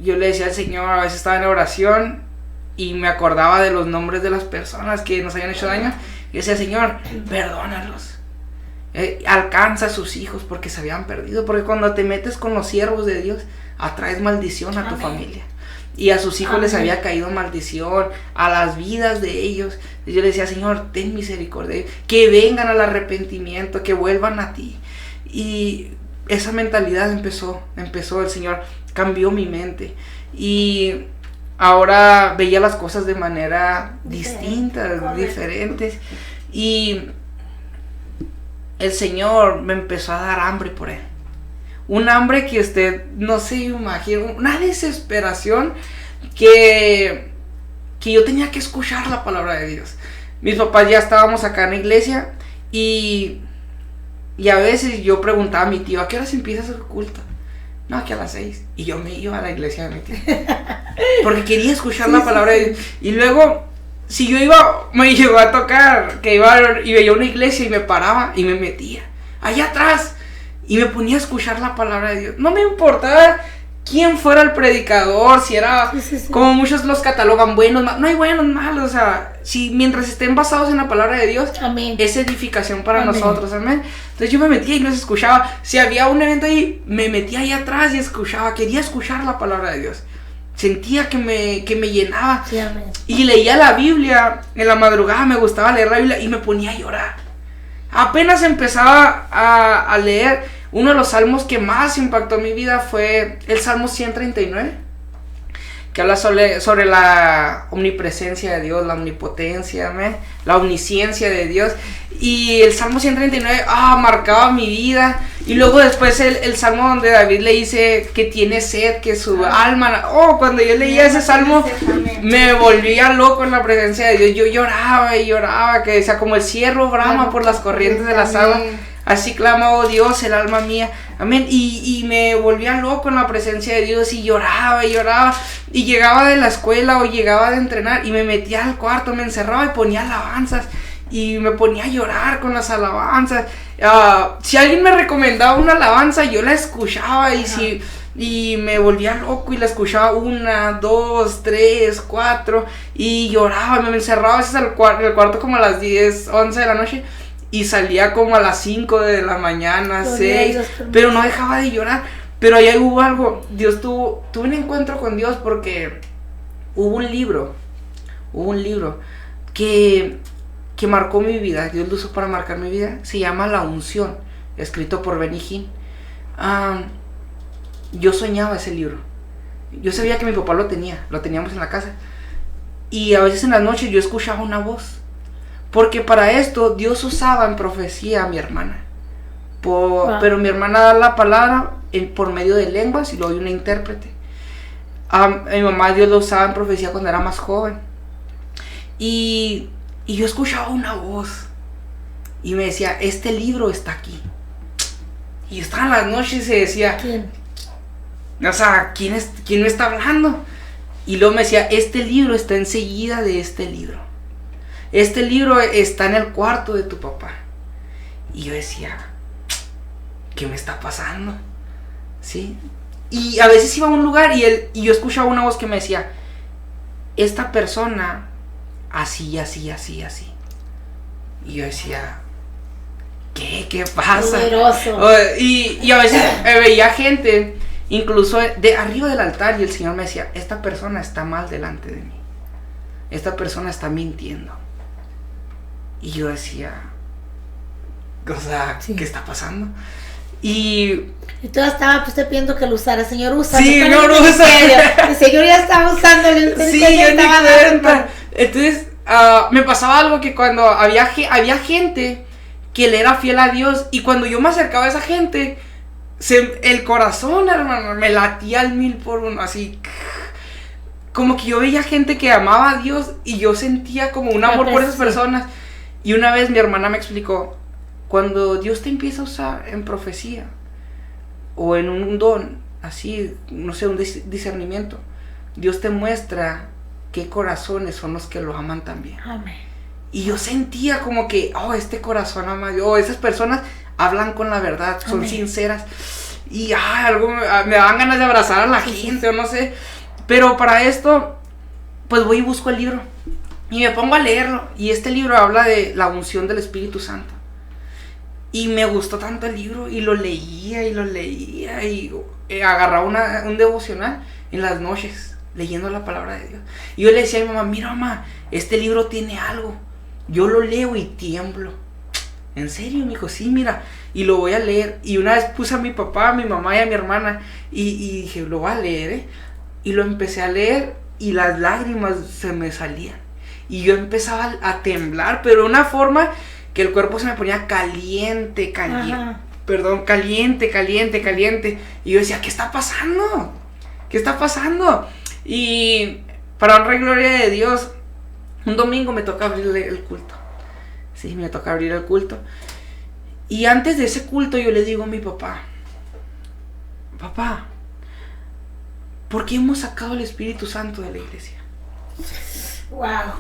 Yo le decía al Señor, a veces estaba en oración y me acordaba de los nombres de las personas que nos habían hecho daño. Y decía, Señor, perdónalos. Alcanza a sus hijos porque se habían perdido. Porque cuando te metes con los siervos de Dios, atraes maldición a tu familia. Y a sus hijos les había caído maldición, a las vidas de ellos. Y yo le decía, Señor, ten misericordia, que vengan al arrepentimiento, que vuelvan a ti. Y esa mentalidad empezó, el Señor cambió mi mente. Y ahora veía las cosas de manera distinta, diferentes. Y el Señor me empezó a dar hambre por Él. Un hambre que usted no se imagina, una desesperación que yo tenía que escuchar la palabra de Dios. Mis papás ya estábamos acá en la iglesia y a veces yo preguntaba a mi tío, ¿a qué horas empieza el culto? No, que a las 6. Y yo me iba a la iglesia de mi tío. Porque quería escuchar la palabra de Dios. Y luego, si yo me llegó a tocar, que iba y veía una iglesia y me paraba y me metía allá atrás. Y me ponía a escuchar la palabra de Dios. No me importaba quién fuera el predicador, si era como muchos los catalogan buenos, malos. No hay buenos, malos. O sea, si mientras estén basados en la palabra de Dios, amén, es edificación para nosotros. Amén. Entonces yo me metía y los escuchaba. Si había un evento ahí, me metía ahí atrás y escuchaba. Quería escuchar la palabra de Dios. Sentía que me llenaba. Sí, amén. Y leía la Biblia en la madrugada. Me gustaba leer la Biblia y me ponía a llorar. Apenas empezaba a leer. Uno de los salmos que más impactó mi vida fue el Salmo 139, que habla sobre la omnipresencia de Dios, la omnipotencia, la omnisciencia de Dios. Y el Salmo 139 marcaba mi vida. Y luego después el Salmo donde David le dice que tiene sed, que su alma... cuando yo leía ese Salmo me volvía loco en la presencia de Dios. Yo lloraba y lloraba, que decía, como el ciervo brama por las corrientes de las aguas, así clama, oh Dios, el alma mía. Amén. Y me volvía loco en la presencia de Dios y lloraba y lloraba. Y llegaba de la escuela o llegaba de entrenar y me metía al cuarto, me encerraba y ponía alabanzas. y me ponía a llorar con las alabanzas. Si alguien me recomendaba una alabanza, yo la escuchaba y me volvía loco y la escuchaba 1, 2, 3, 4 y lloraba, me encerraba a veces en el cuarto como a las 10, 11 de la noche y salía como a las 5 de la mañana, 6, pero no dejaba de llorar. Pero ahí hubo algo, tuve un encuentro con Dios porque hubo un libro que marcó mi vida. Dios lo usó para marcar mi vida. Se llama La Unción, escrito por Benny Hinn. Yo soñaba ese libro. Yo sabía que mi papá lo teníamos en la casa. Y a veces en las noches yo escuchaba una voz. Porque para esto Dios usaba en profecía a mi hermana. Pero mi hermana da la palabra por medio de lenguas y luego hay una intérprete. A mi mamá Dios lo usaba en profecía cuando era más joven. Y yo escuchaba una voz y me decía, este libro está aquí. Y yo estaba en las noches y se decía, ¿quién? O sea, ¿quién me está hablando? Y luego me decía, este libro está enseguida de este libro. Este libro está en el cuarto de tu papá. Y yo decía, ¿qué me está pasando? ¿Sí? Y a veces iba a un lugar y yo escuchaba una voz que me decía, esta persona así. Y yo decía, ¿qué pasa? Y a veces veía gente, incluso de arriba del altar, y el Señor me decía, esta persona está mal delante de mí. Esta persona está mintiendo. Y yo decía, o sea, ¿qué está pasando? Y todo estaba usted pidiendo que lo usara, Señor, usa. Sí, Señor, usa. El Señor ya estaba usando el sí, yo estaba dando. Entonces, me pasaba algo que cuando había gente que le era fiel a Dios, y cuando yo me acercaba a esa gente, el corazón, hermano, me latía al 1000 por 1, así. Como que yo veía gente que amaba a Dios y yo sentía como un amor por esas personas. Y una vez mi hermana me explicó, cuando Dios te empieza a usar en profecía o en un don, así, no sé, un discernimiento, Dios te muestra qué corazones son los que lo aman también. Amén. Y yo sentía como que, este corazón ama a Dios, esas personas hablan con la verdad, son sinceras. Y me daban ganas de abrazar a la gente, o no sé. Pero para esto, pues voy y busco el libro y me pongo a leerlo. Y este libro habla de la unción del Espíritu Santo. Y me gustó tanto el libro y lo leía y agarraba un devocional en las noches leyendo la palabra de Dios. Y yo le decía a mi mamá, mira mamá, este libro tiene algo. Yo lo leo y tiemblo. ¿En serio? Me dijo, sí, mira, y lo voy a leer. Y una vez puse a mi papá, a mi mamá y a mi hermana y dije, lo voy a leer, Y lo empecé a leer y las lágrimas se me salían. Y yo empezaba a temblar, pero de una forma que el cuerpo se me ponía caliente. Y yo decía, ¿qué está pasando? Y para honra y gloria de Dios, un domingo me toca abrir el culto. Sí, me toca abrir el culto. Y antes de ese culto yo le digo a mi papá, ¿por qué hemos sacado al Espíritu Santo de la iglesia? Wow.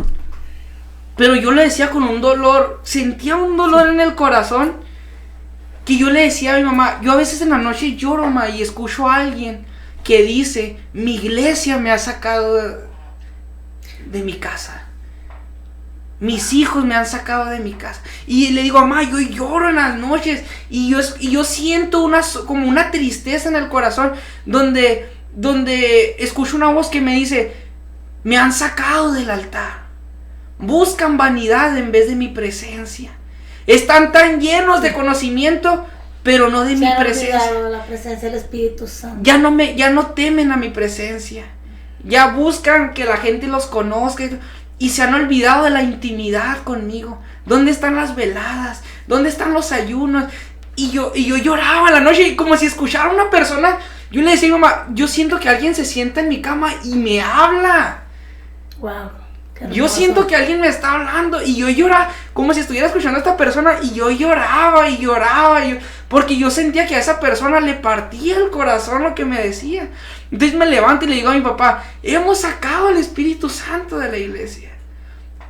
Pero yo le decía con un dolor, sentía un dolor en el corazón, que yo le decía a mi mamá, yo a veces en la noche lloro, mamá, y escucho a alguien que dice, mi iglesia me ha sacado de mi casa. Mis hijos me han sacado de mi casa. Y le digo, mamá, yo lloro en las noches. Y yo siento como una tristeza en el corazón, donde escucho una voz que me dice, me han sacado del altar. Buscan vanidad en vez de mi presencia. Están tan llenos de conocimiento, pero no de mi presencia. La presencia del Espíritu Santo. Ya no temen a mi presencia. Ya buscan que la gente los conozca. Y se han olvidado de la intimidad conmigo. ¿Dónde están las veladas? ¿Dónde están los ayunos? Y yo lloraba la noche, y como si escuchara a una persona. Yo le decía a mi mamá, yo siento que alguien se sienta en mi cama y me habla. Wow. Yo siento que alguien me está hablando. Y yo lloraba, como si estuviera escuchando a esta persona. Y yo lloraba, porque yo sentía que a esa persona le partía el corazón lo que me decía. Entonces me levanto y le digo a mi papá, hemos sacado al Espíritu Santo de la iglesia.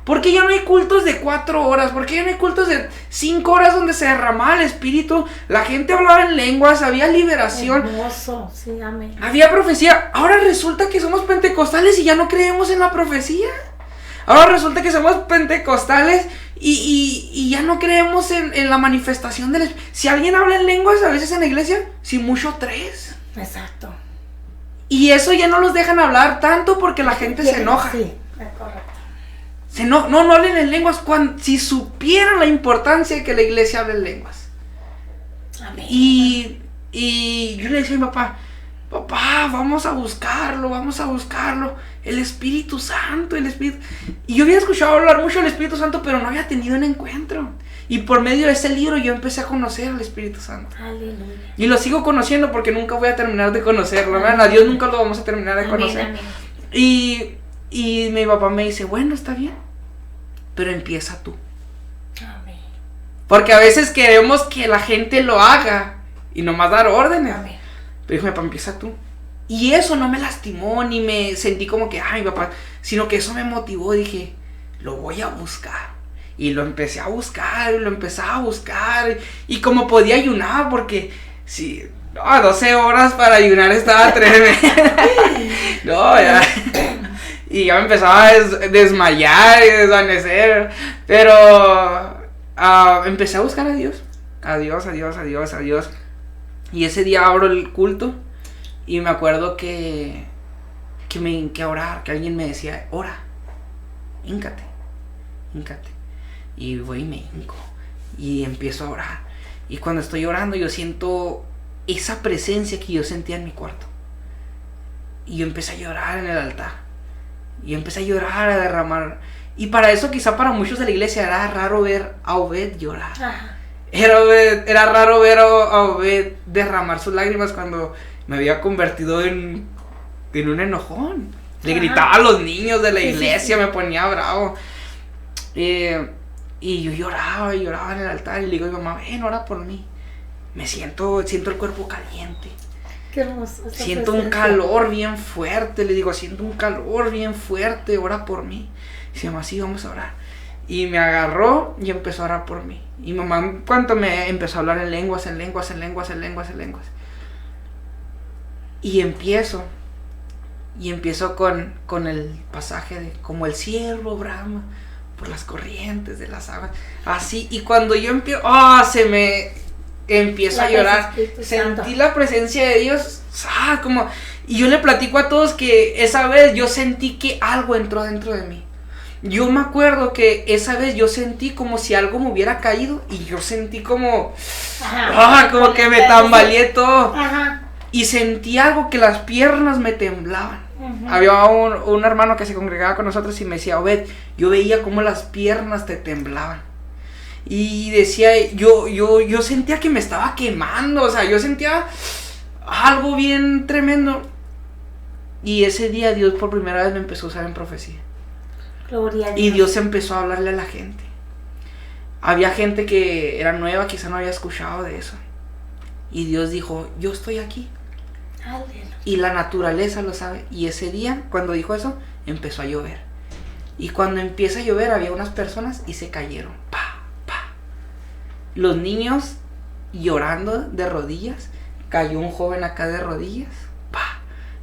¿Por qué ya no hay cultos de 4 horas? ¿Por qué ya no hay cultos de 5 horas donde se derramaba el Espíritu? La gente hablaba en lenguas, había liberación. Hermoso, sí, amén. Había profecía. Ahora resulta que somos pentecostales y ya no creemos en la profecía. Ahora resulta que somos pentecostales y ya no creemos en la manifestación del Espíritu. Si alguien habla en lenguas, a veces en la iglesia, si mucho 3. Exacto. Y eso ya no los dejan hablar tanto porque la gente se enoja. Sí, es correcto. No hablen en lenguas si supieran la importancia de que la iglesia hable en lenguas. Amén. Y yo le decía a mi papá, vamos a buscarlo, el Espíritu Santo, el Espíritu. Y yo había escuchado hablar mucho del Espíritu Santo, pero no había tenido un encuentro. Y por medio de ese libro yo empecé a conocer al Espíritu Santo. Aleluya. Y lo sigo conociendo porque nunca voy a terminar de conocerlo, ¿verdad? A Dios nunca lo vamos a terminar de conocer. Amén. Y mi papá me dice, bueno, está bien, pero empieza tú. Amén. Porque a veces queremos que la gente lo haga y nomás dar órdenes. Amén. Pero dijo, papá, empieza tú. Y eso no me lastimó, ni me sentí como que, ay, papá, sino que eso me motivó. Dije, lo voy a buscar. Y lo empecé a buscar, y como podía ayunar, porque si 12 horas para ayunar estaba tremendo. No, ya. Y ya me empezaba a desmayar y desvanecer. Pero empecé a buscar a Dios. A Dios. Y ese día abro el culto y me acuerdo que me hinqué a orar, que alguien me decía, ora, híncate. Y voy y me hinco y empiezo a orar. Y cuando estoy orando yo siento esa presencia que yo sentía en mi cuarto. Y yo empecé a llorar en el altar. Y empecé a llorar, a derramar. Y para eso quizá para muchos de la iglesia era raro ver a Obed llorar. Ajá. Era raro ver a Obed derramar sus lágrimas cuando me había convertido en un enojón. Le gritaba a los niños de la iglesia, me ponía bravo. Y yo lloraba en el altar y le digo a mi mamá, ven, ora por mí. Siento el cuerpo caliente. Qué hermoso. Siento un calor bien fuerte, le digo, siento un calor bien fuerte, ora por mí. Y dice, mamá, sí, vamos a orar. Y me agarró y empezó a orar por mí. Y mamá, cuando me empezó a hablar en lenguas. Y empiezo con el pasaje de como el ciervo brama por las corrientes de las aguas. Así, y cuando yo empiezo, empiezo a llorar. Sentí la presencia de Dios, y yo le platico a todos que esa vez yo sentí que algo entró dentro de mí. Yo me acuerdo que esa vez yo sentí como si algo me hubiera caído y yo sentí como, como que me tambaleé todo. Ajá. Y sentí algo que las piernas me temblaban. Uh-huh. Había un hermano que se congregaba con nosotros y me decía, Obed, yo veía como las piernas te temblaban. Y decía, yo sentía que me estaba quemando, o sea, yo sentía algo bien tremendo. Y ese día Dios por primera vez me empezó a usar en profecía. Gloria a Dios. Y Dios empezó a hablarle a la gente. Había gente que era nueva, quizá no había escuchado de eso. Y Dios dijo, yo estoy aquí. Aleluya. Y la naturaleza lo sabe. Y ese día, cuando dijo eso, empezó a llover. Y cuando empieza a llover, había unas personas y se cayeron. Los niños llorando de rodillas. Cayó un joven acá de rodillas.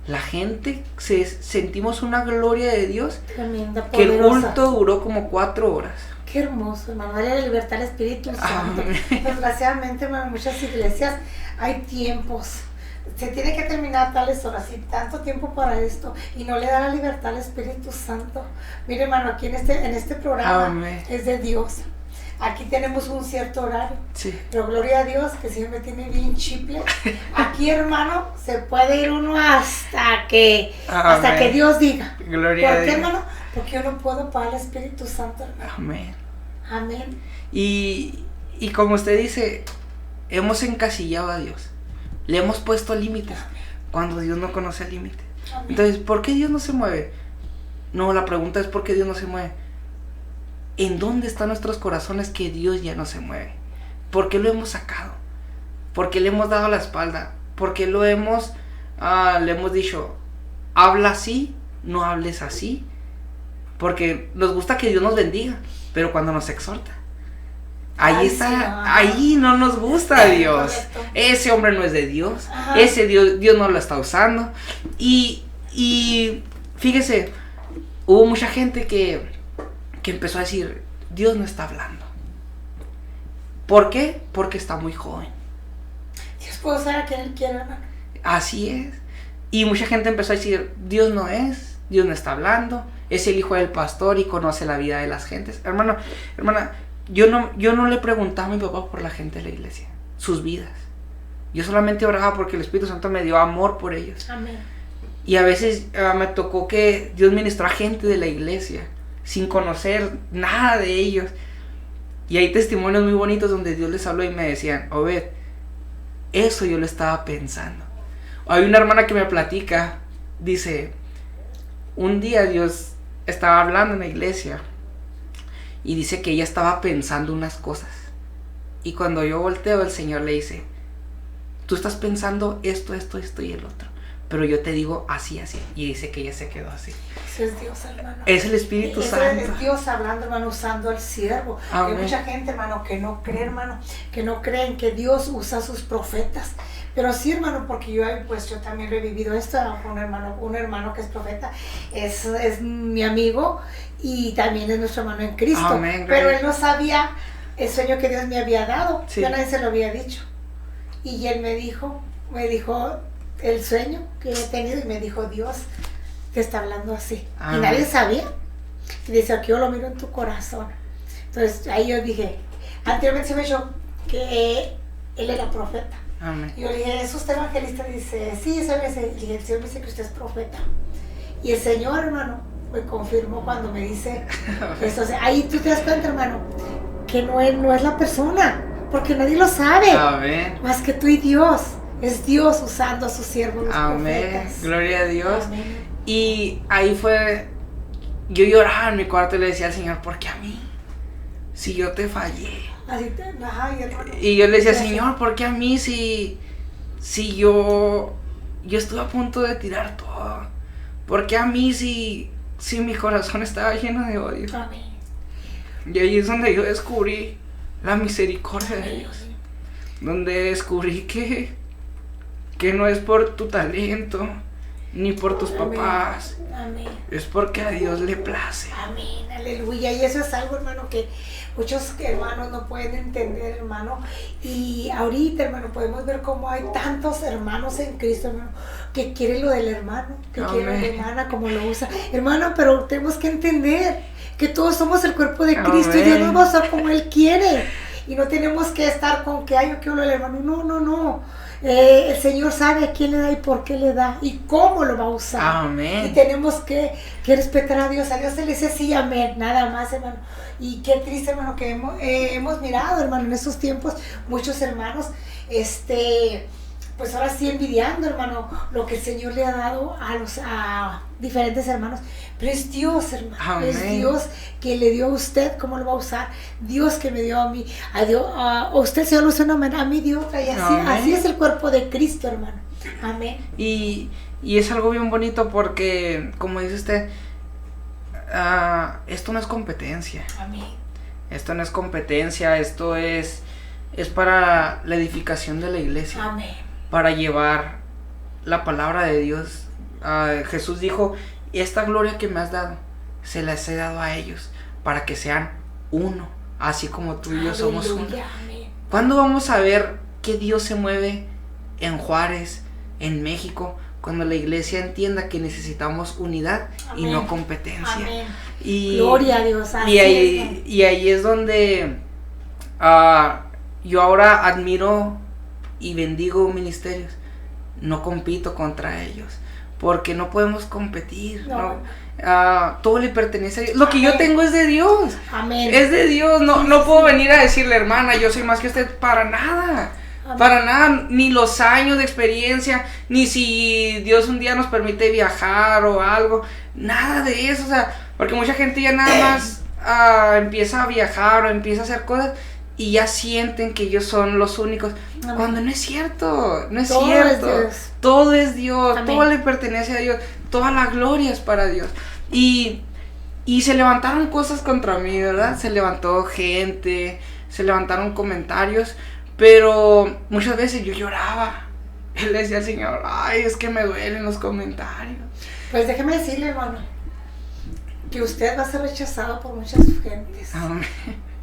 La gente, sentimos una gloria de Dios. Tremenda, que el poderosa. culto duró como 4 horas. Qué hermoso, hermano. Dale la libertad al Espíritu Santo. Desgraciadamente, hermano, en muchas iglesias hay tiempos. Se tiene que terminar tales horas y tanto tiempo para esto y no le da la libertad al Espíritu Santo. Mire, hermano, aquí en este programa es de Dios. Aquí tenemos un cierto horario. Sí. Pero gloria a Dios que siempre tiene bien chiple. Aquí, hermano, se puede ir uno hasta que Dios diga. Gloria a Dios. ¿Por qué, hermano? Porque yo no puedo pagar al Espíritu Santo, hermano. Amén. Amén. Y como usted dice, hemos encasillado a Dios. Le hemos puesto límites cuando Dios no conoce el límite. Entonces, ¿por qué Dios no se mueve? No, la pregunta es ¿por qué Dios no se mueve? ¿En dónde están nuestros corazones que Dios ya no se mueve? ¿Por qué lo hemos sacado? ¿Por qué le hemos dado la espalda? ¿Por qué le hemos dicho, habla así, no hables así? porque nos gusta que Dios nos bendiga, pero cuando nos exhorta, ahí Ay, está, sí, no. ahí no nos gusta Dios. Correcto. Ese hombre no es de Dios, Ajá. ese Dios no lo está usando. Y fíjese, hubo mucha gente que empezó a decir, Dios no está hablando. ¿Por qué? Porque está muy joven. Dios puede usar a quien Él quiera, hermano. Así es. Y mucha gente empezó a decir, Dios no está hablando, es el hijo del pastor y conoce la vida de las gentes. Hermana, yo no le preguntaba a mi papá por la gente de la iglesia, sus vidas. Yo solamente oraba porque el Espíritu Santo me dio amor por ellos. Amén. Y a veces me tocó que Dios ministró a gente de la iglesia sin conocer nada de ellos. Y hay testimonios muy bonitos donde Dios les habló y me decían, Obed, eso yo lo estaba pensando. Hay una hermana que me platica, dice, un día Dios estaba hablando en la iglesia y dice que ella estaba pensando unas cosas. Y cuando yo volteo, el Señor le dice, tú estás pensando esto y el otro, pero yo te digo así. Y dice que ella se quedó así. Eso es Dios, hermano. Es el Espíritu Eso Santo. es Dios hablando, hermano, usando al siervo. Amén. Hay mucha gente, hermano, que no cree, hermano, que no creen que Dios usa a sus profetas. Pero sí, hermano, porque yo también lo he vivido esto. Un hermano que es profeta, es mi amigo y también es nuestro hermano en Cristo. Amén, pero gloria. él no sabía el sueño que Dios me había dado. Sí. Yo a nadie se lo había dicho. Y él me dijo el sueño que he tenido y me dijo, Dios te está hablando así. Amén. Y nadie sabía. Y dice, aquí yo lo miro en tu corazón. Entonces ahí yo dije, anteriormente se me dijo que él era profeta. Amén. Y yo le dije, ¿es usted evangelista? Dice, sí, el Señor me dice que usted es profeta. Y el Señor, hermano, me confirmó cuando me dice eso. O sea, ahí tú te das cuenta, hermano, que no es la persona, porque nadie lo sabe, Amén. más que tú y Dios. Es Dios usando a sus siervos, los Amén. profetas. Gloria a Dios. Amén. Y ahí fue, yo lloraba en mi cuarto y le decía al Señor, ¿por qué a mí? Si yo te fallé. Hermano. Y yo le decía, Sí, sí. Señor, ¿por qué a mí si yo estuve a punto de tirar todo? ¿Por qué a mí si mi corazón estaba lleno de odio? Amén. Y ahí es donde yo descubrí la misericordia de Dios. Donde descubrí que no es por tu talento, ni por tus Amén. papás, Amén. es porque a Dios le place. Amén, aleluya. Y eso es algo, hermano, que muchos hermanos no pueden entender, hermano. Y ahorita, hermano, podemos ver cómo hay tantos hermanos en Cristo, hermano, que quieren lo del hermano, que Amén. quieren la hermana, como lo usa. Hermano, pero tenemos que entender que todos somos el cuerpo de Cristo. Amén. Y Dios nos va a usar como Él quiere. Y no tenemos que estar con que yo quiero lo del hermano. No. El Señor sabe a quién le da y por qué le da y cómo lo va a usar. Amén. Y tenemos que respetar a Dios. A Dios se le dice sí, amén, nada más, hermano. Y qué triste, hermano, que hemos mirado, hermano, en estos tiempos, muchos hermanos, pues ahora sí envidiando, hermano, lo que el Señor le ha dado a diferentes hermanos. Pero es Dios, hermano. Amén. Es Dios que le dio a usted, cómo lo va a usar. Dios que me dio a mí. A usted se lo usó una manera, a mí dio otra. Y así es el cuerpo de Cristo, hermano. Amén. Y es algo bien bonito porque, como dice usted, esto no es competencia. Amén. Esto no es competencia, esto es para la edificación de la iglesia. Amén. Para llevar la palabra de Dios. Jesús dijo, esta gloria que me has dado, se las he dado a ellos, para que sean uno, así como tú y yo somos uno. Aleluya, amén. ¿Cuándo vamos a ver que Dios se mueve en Juárez, en México? Cuando la iglesia entienda que necesitamos unidad y Amén. no competencia. Amén. Y, Gloria a Dios. Así y ahí, es, ¿no? y ahí es donde yo ahora admiro y bendigo ministerios. No compito contra ellos, porque no podemos competir. No. Todo le pertenece a Dios. Lo que yo Amén. tengo es de Dios. Amén. Es de Dios. No, Sí, no sí, puedo sí. venir a decirle, hermana, yo soy más que usted. Para nada. Amén. Para nada. Ni los años de experiencia, ni si Dios un día nos permite viajar o algo. Nada de eso. O sea, porque mucha gente ya nada más empieza a viajar o empieza a hacer cosas y ya sienten que ellos son los únicos. Amén. Cuando no es cierto. No es Todo cierto. es Dios. Todo es Dios. Amén. Todo le pertenece a Dios. Toda la gloria es para Dios. Y Y se levantaron cosas contra mí, ¿verdad? Se levantó gente, se levantaron comentarios, pero muchas veces yo lloraba. Él le decía al Señor, ay, es que me duelen los comentarios. Pues déjeme decirle, hermano, que usted va a ser rechazado por muchas gentes. Amén.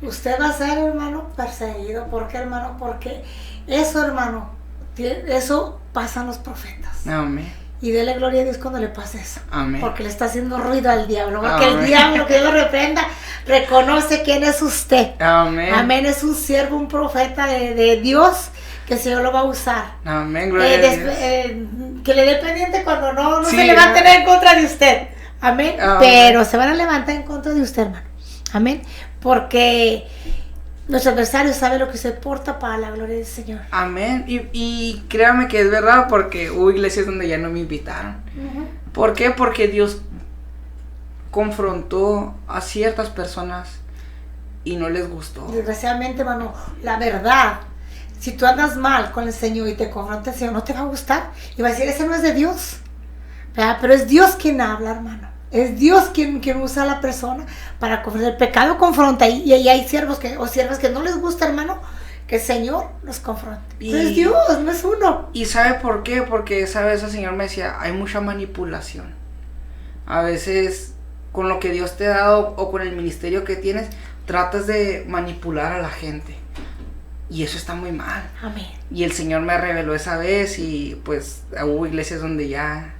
Usted va a ser, hermano, perseguido. ¿Por qué, hermano? Porque eso, hermano, eso pasan los profetas. Amén. Y dele gloria a Dios cuando le pase eso. Amén. Porque le está haciendo ruido al diablo. Porque Amén. el diablo, que Dios lo reprenda, reconoce quién es usted. Amén. Amén. Es un siervo, un profeta de Dios, que el Señor lo va a usar. Amén, gloria a Dios. Que le dé pendiente cuando no Sí, se levanten en contra de usted. Amén. Amén. Pero se van a levantar en contra de usted, hermano. Amén. Porque nuestro adversario sabe lo que se porta para la gloria del Señor. Amén. Y créame que es verdad, porque hubo iglesias donde ya no me invitaron. ¿Por qué? Porque Dios confrontó a ciertas personas y no les gustó. Desgraciadamente, hermano, la verdad, si tú andas mal con el Señor y te confronta el Señor, no te va a gustar. Y va a decir, ese no es de Dios. ¿Verdad? Pero es Dios quien habla, hermano. Es Dios quien usa a la persona para confrontar. El pecado confronta. Y hay siervos o siervas que no les gusta, hermano, que el Señor los confronte. Pero es Dios, no es uno. ¿Y sabe por qué? Porque, ¿sabes? El Señor me decía, hay mucha manipulación. A veces, con lo que Dios te ha dado o con el ministerio que tienes, tratas de manipular a la gente. Y eso está muy mal. Amén. Y el Señor me reveló esa vez y pues hubo iglesias donde ya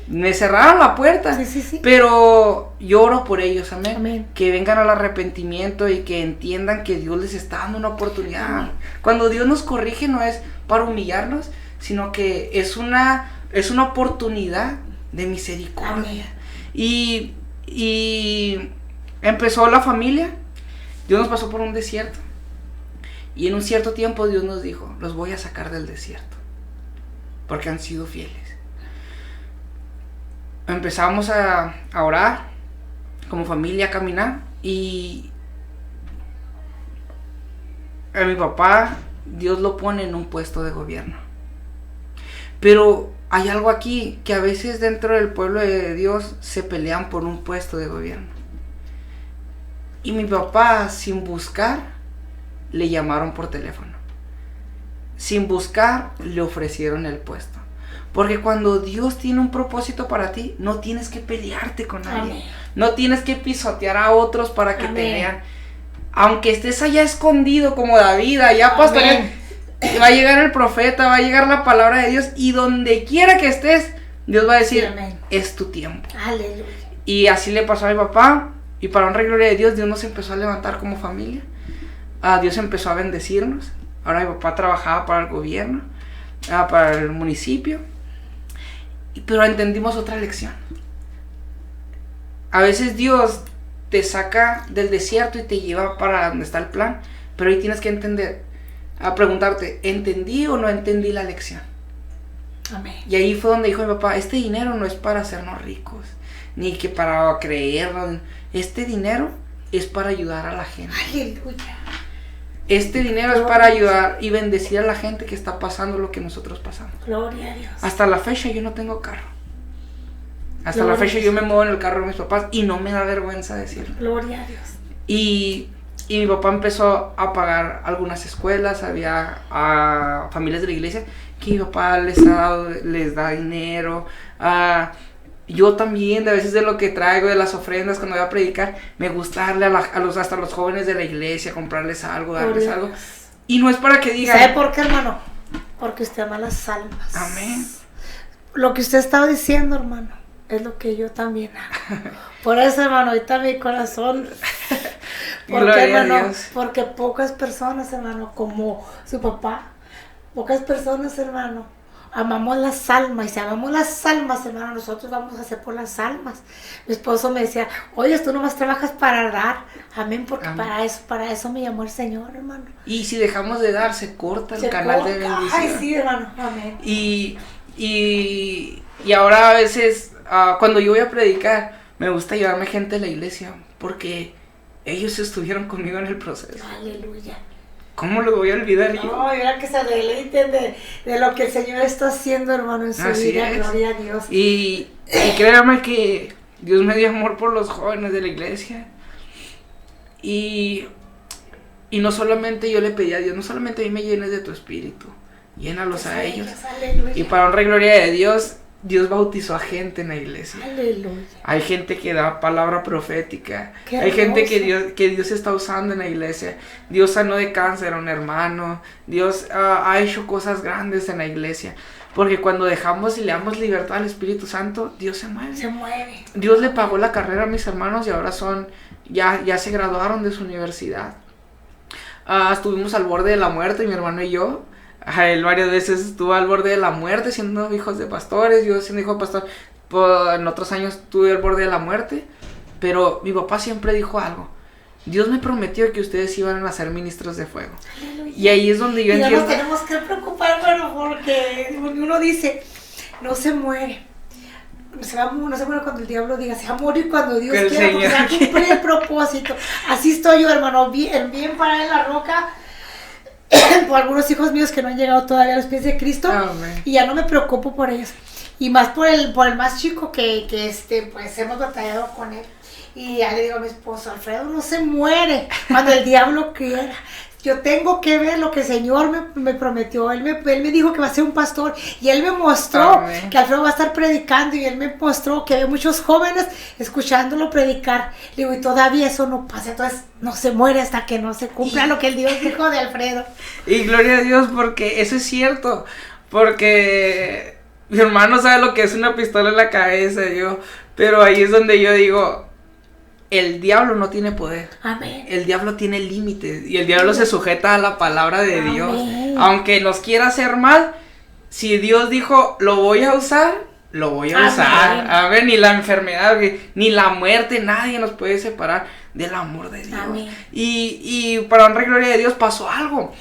me cerraron la puerta. Sí. Pero yo oro por ellos, amén. Amén. Que vengan al arrepentimiento y que entiendan que Dios les está dando una oportunidad. Amén. Cuando Dios nos corrige no es para humillarnos, sino que es una oportunidad de misericordia. Amén. Y empezó la familia. Dios nos pasó por un desierto. Y en un cierto tiempo Dios nos dijo, los voy a sacar del desierto. Porque han sido fieles. Empezamos a orar como familia, a caminar. Y a mi papá, Dios lo pone en un puesto de gobierno. Pero hay algo aquí, que a veces dentro del pueblo de Dios se pelean por un puesto de gobierno. Y mi papá, sin buscar, le llamaron por teléfono. Sin buscar, le ofrecieron el puesto. Porque cuando Dios tiene un propósito para ti, no tienes que pelearte con nadie. Amén. No tienes que pisotear a otros para que te Amén. vean. Aunque estés allá escondido como David, allá pastoreando, Amén. va a llegar el profeta, va a llegar la palabra de Dios. Y donde quiera que estés, Dios va a decir, Amén. es tu tiempo. Aleluya. Y así le pasó a mi papá. Y para honra y gloria de Dios, Dios nos empezó a levantar como familia. Dios empezó a bendecirnos. Ahora mi papá trabajaba para el gobierno, para el municipio. Pero entendimos otra lección. A veces Dios te saca del desierto y te lleva para donde está el plan. Pero ahí tienes que entender, a preguntarte, ¿entendí o no entendí la lección? Amén. Y ahí fue donde dijo mi papá, este dinero no es para hacernos ricos, ni que para creernos. Este dinero es para ayudar a la gente. Aleluya. Este dinero es para ayudar y bendecir a la gente que está pasando lo que nosotros pasamos. Gloria a Dios. Hasta la fecha yo no tengo carro. Hasta Gloria la fecha a yo Dios. me muevo en el carro de mis papás y no me da vergüenza decirlo. Gloria a Dios. Y mi papá empezó a pagar algunas escuelas, había familias de la iglesia que mi papá les da dinero. Yo también, a veces de lo que traigo, de las ofrendas cuando voy a predicar, me gusta darle hasta los jóvenes de la iglesia, comprarles algo, darles Gloria a algo. Dios. Y no es para que digan, ¿Sabe por qué, hermano? Porque usted ama las almas. amén. Lo que usted estaba diciendo, hermano, es lo que yo también hago. Por eso, hermano, ahorita mi corazón. ¿Por Gloria qué, a hermano? Dios. Porque pocas personas, hermano, como su papá, pocas personas, hermano, amamos las almas. Y si amamos las almas, hermano, nosotros vamos a hacer por las almas. Mi esposo me decía, oye, tú nomás trabajas para dar. Amén, porque Amén. para eso me llamó el Señor, hermano. Y si dejamos de dar, se corta el Se canal de corta. bendición. Ay, sí, hermano, amén. Y ahora a veces, cuando yo voy a predicar, me gusta llevarme gente a la iglesia, porque ellos estuvieron conmigo en el proceso. Aleluya. ¿Cómo lo voy a olvidar yo? No, mira que se deleiten de lo que el Señor está haciendo, hermano, en su Así vida. es. Gloria a Dios. Y créanme que Dios me dio amor por los jóvenes de la iglesia. Y no solamente yo le pedí a Dios, no solamente a mí me llenes de tu espíritu, llénalos a ellos. Aleluya. Y para honra y gloria de Dios, Dios bautizó a gente en la iglesia. Aleluya. Hay gente que da palabra profética. Qué Hay gente hermoso. que Dios está usando en la iglesia. Dios sanó de cáncer a un hermano. Dios ha hecho cosas grandes en la iglesia. Porque cuando dejamos y le damos libertad al Espíritu Santo, Dios se mueve. Se mueve. Dios le pagó la carrera a mis hermanos y ahora ya se graduaron de su universidad. Estuvimos al borde de la muerte, mi hermano y yo. Él varias veces estuvo al borde de la muerte siendo hijos de pastores, yo siendo hijo de pastor. En otros años estuve al borde de la muerte, pero mi papá siempre dijo algo: Dios me prometió que ustedes iban a ser ministros de fuego. Aleluya. Y ahí es donde yo Y no entiendo. nos tenemos que preocupar, bueno, porque uno dice, no se muere. No se muere cuando el diablo diga, se va a morir cuando Dios Que el quiera, porque se va a Señor cumplir el propósito. Así estoy yo, hermano, bien parada en la roca, por algunos hijos míos que no han llegado todavía a los pies de Cristo. Amén. Y ya no me preocupo por ellos. Y más por el más chico que pues hemos batallado con él. Y ya le digo a mi esposo, Alfredo no se muere cuando el diablo quiera. Yo tengo que ver lo que el Señor me prometió. Él me dijo que va a ser un pastor. Y Él me mostró Amén. que Alfredo va a estar predicando. Y Él me mostró que hay muchos jóvenes escuchándolo predicar. Le digo, y todavía eso no pasa. Entonces no se muere hasta que no se cumpla lo que el Dios dijo de Alfredo. Y gloria a Dios, porque eso es cierto. Porque mi hermano sabe lo que es una pistola en la cabeza, pero ahí es donde yo digo, el diablo no tiene poder. Amén. El diablo tiene límites y el diablo se sujeta a la palabra de Dios. Amén. Aunque nos quiera hacer mal, si Dios dijo, lo voy a usar, lo voy a Amén. usar. A ver, ni la enfermedad, ni la muerte, nadie nos puede separar del amor de Dios. Amén. Y para honra y gloria de Dios pasó algo,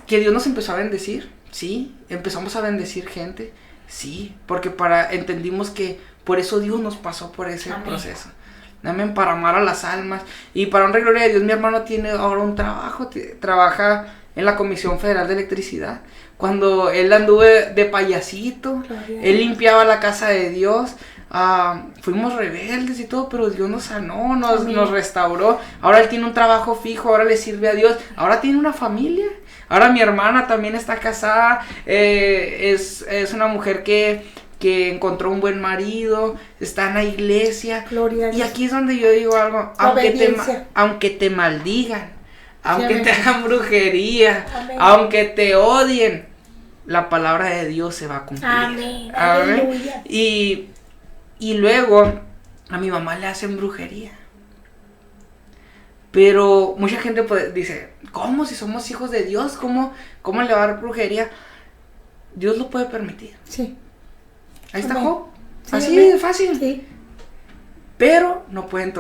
que Dios nos empezó a bendecir, sí, empezamos a bendecir gente, sí, porque entendimos que por eso Dios nos pasó por ese Amén. proceso. Amén, para amar a las almas. Y para honra y gloria de Dios, mi hermano tiene ahora un trabajo, trabaja en la Comisión Federal de Electricidad. Cuando él anduve de payasito, Gloria a él Dios. limpiaba la casa de Dios. Fuimos rebeldes y todo, pero Dios nos sanó, nos restauró. Ahora él tiene un trabajo fijo, ahora le sirve a Dios, ahora tiene una familia. Ahora mi hermana también está casada, es una mujer que encontró un buen marido, está en la iglesia. Gloria a Y Dios. aquí es donde yo digo algo, Obediencia. aunque te maldigan, aunque amén. te hagan brujería, Amén. aunque te odien, la palabra de Dios se va a cumplir. Amén. Amén. Aleluya. Y luego a mi mamá le hacen brujería. Pero mucha gente dice, ¿cómo? Si somos hijos de Dios, ¿cómo le va a dar brujería? Dios lo puede permitir. Sí. Ahí está Amén. Job. Sí, Así amén. de fácil. Sí. Pero no pueden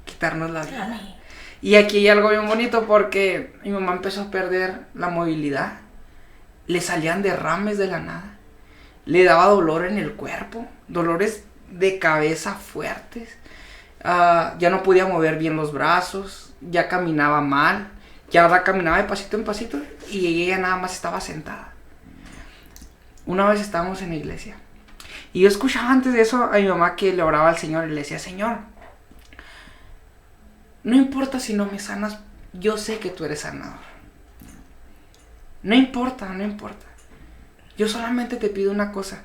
quitarnos la vida. Amén. Y aquí hay algo bien bonito porque mi mamá empezó a perder la movilidad. Le salían derrames de la nada. Le daba dolor en el cuerpo. Dolores de cabeza fuertes. Ya no podía mover bien los brazos. Ya caminaba mal. Ya caminaba de pasito en pasito. Y ella nada más estaba sentada. Una vez estábamos en la iglesia. Y yo escuchaba antes de eso a mi mamá que le oraba al Señor y le decía, Señor, no importa si no me sanas, yo sé que tú eres sanador. No importa. Yo solamente te pido una cosa,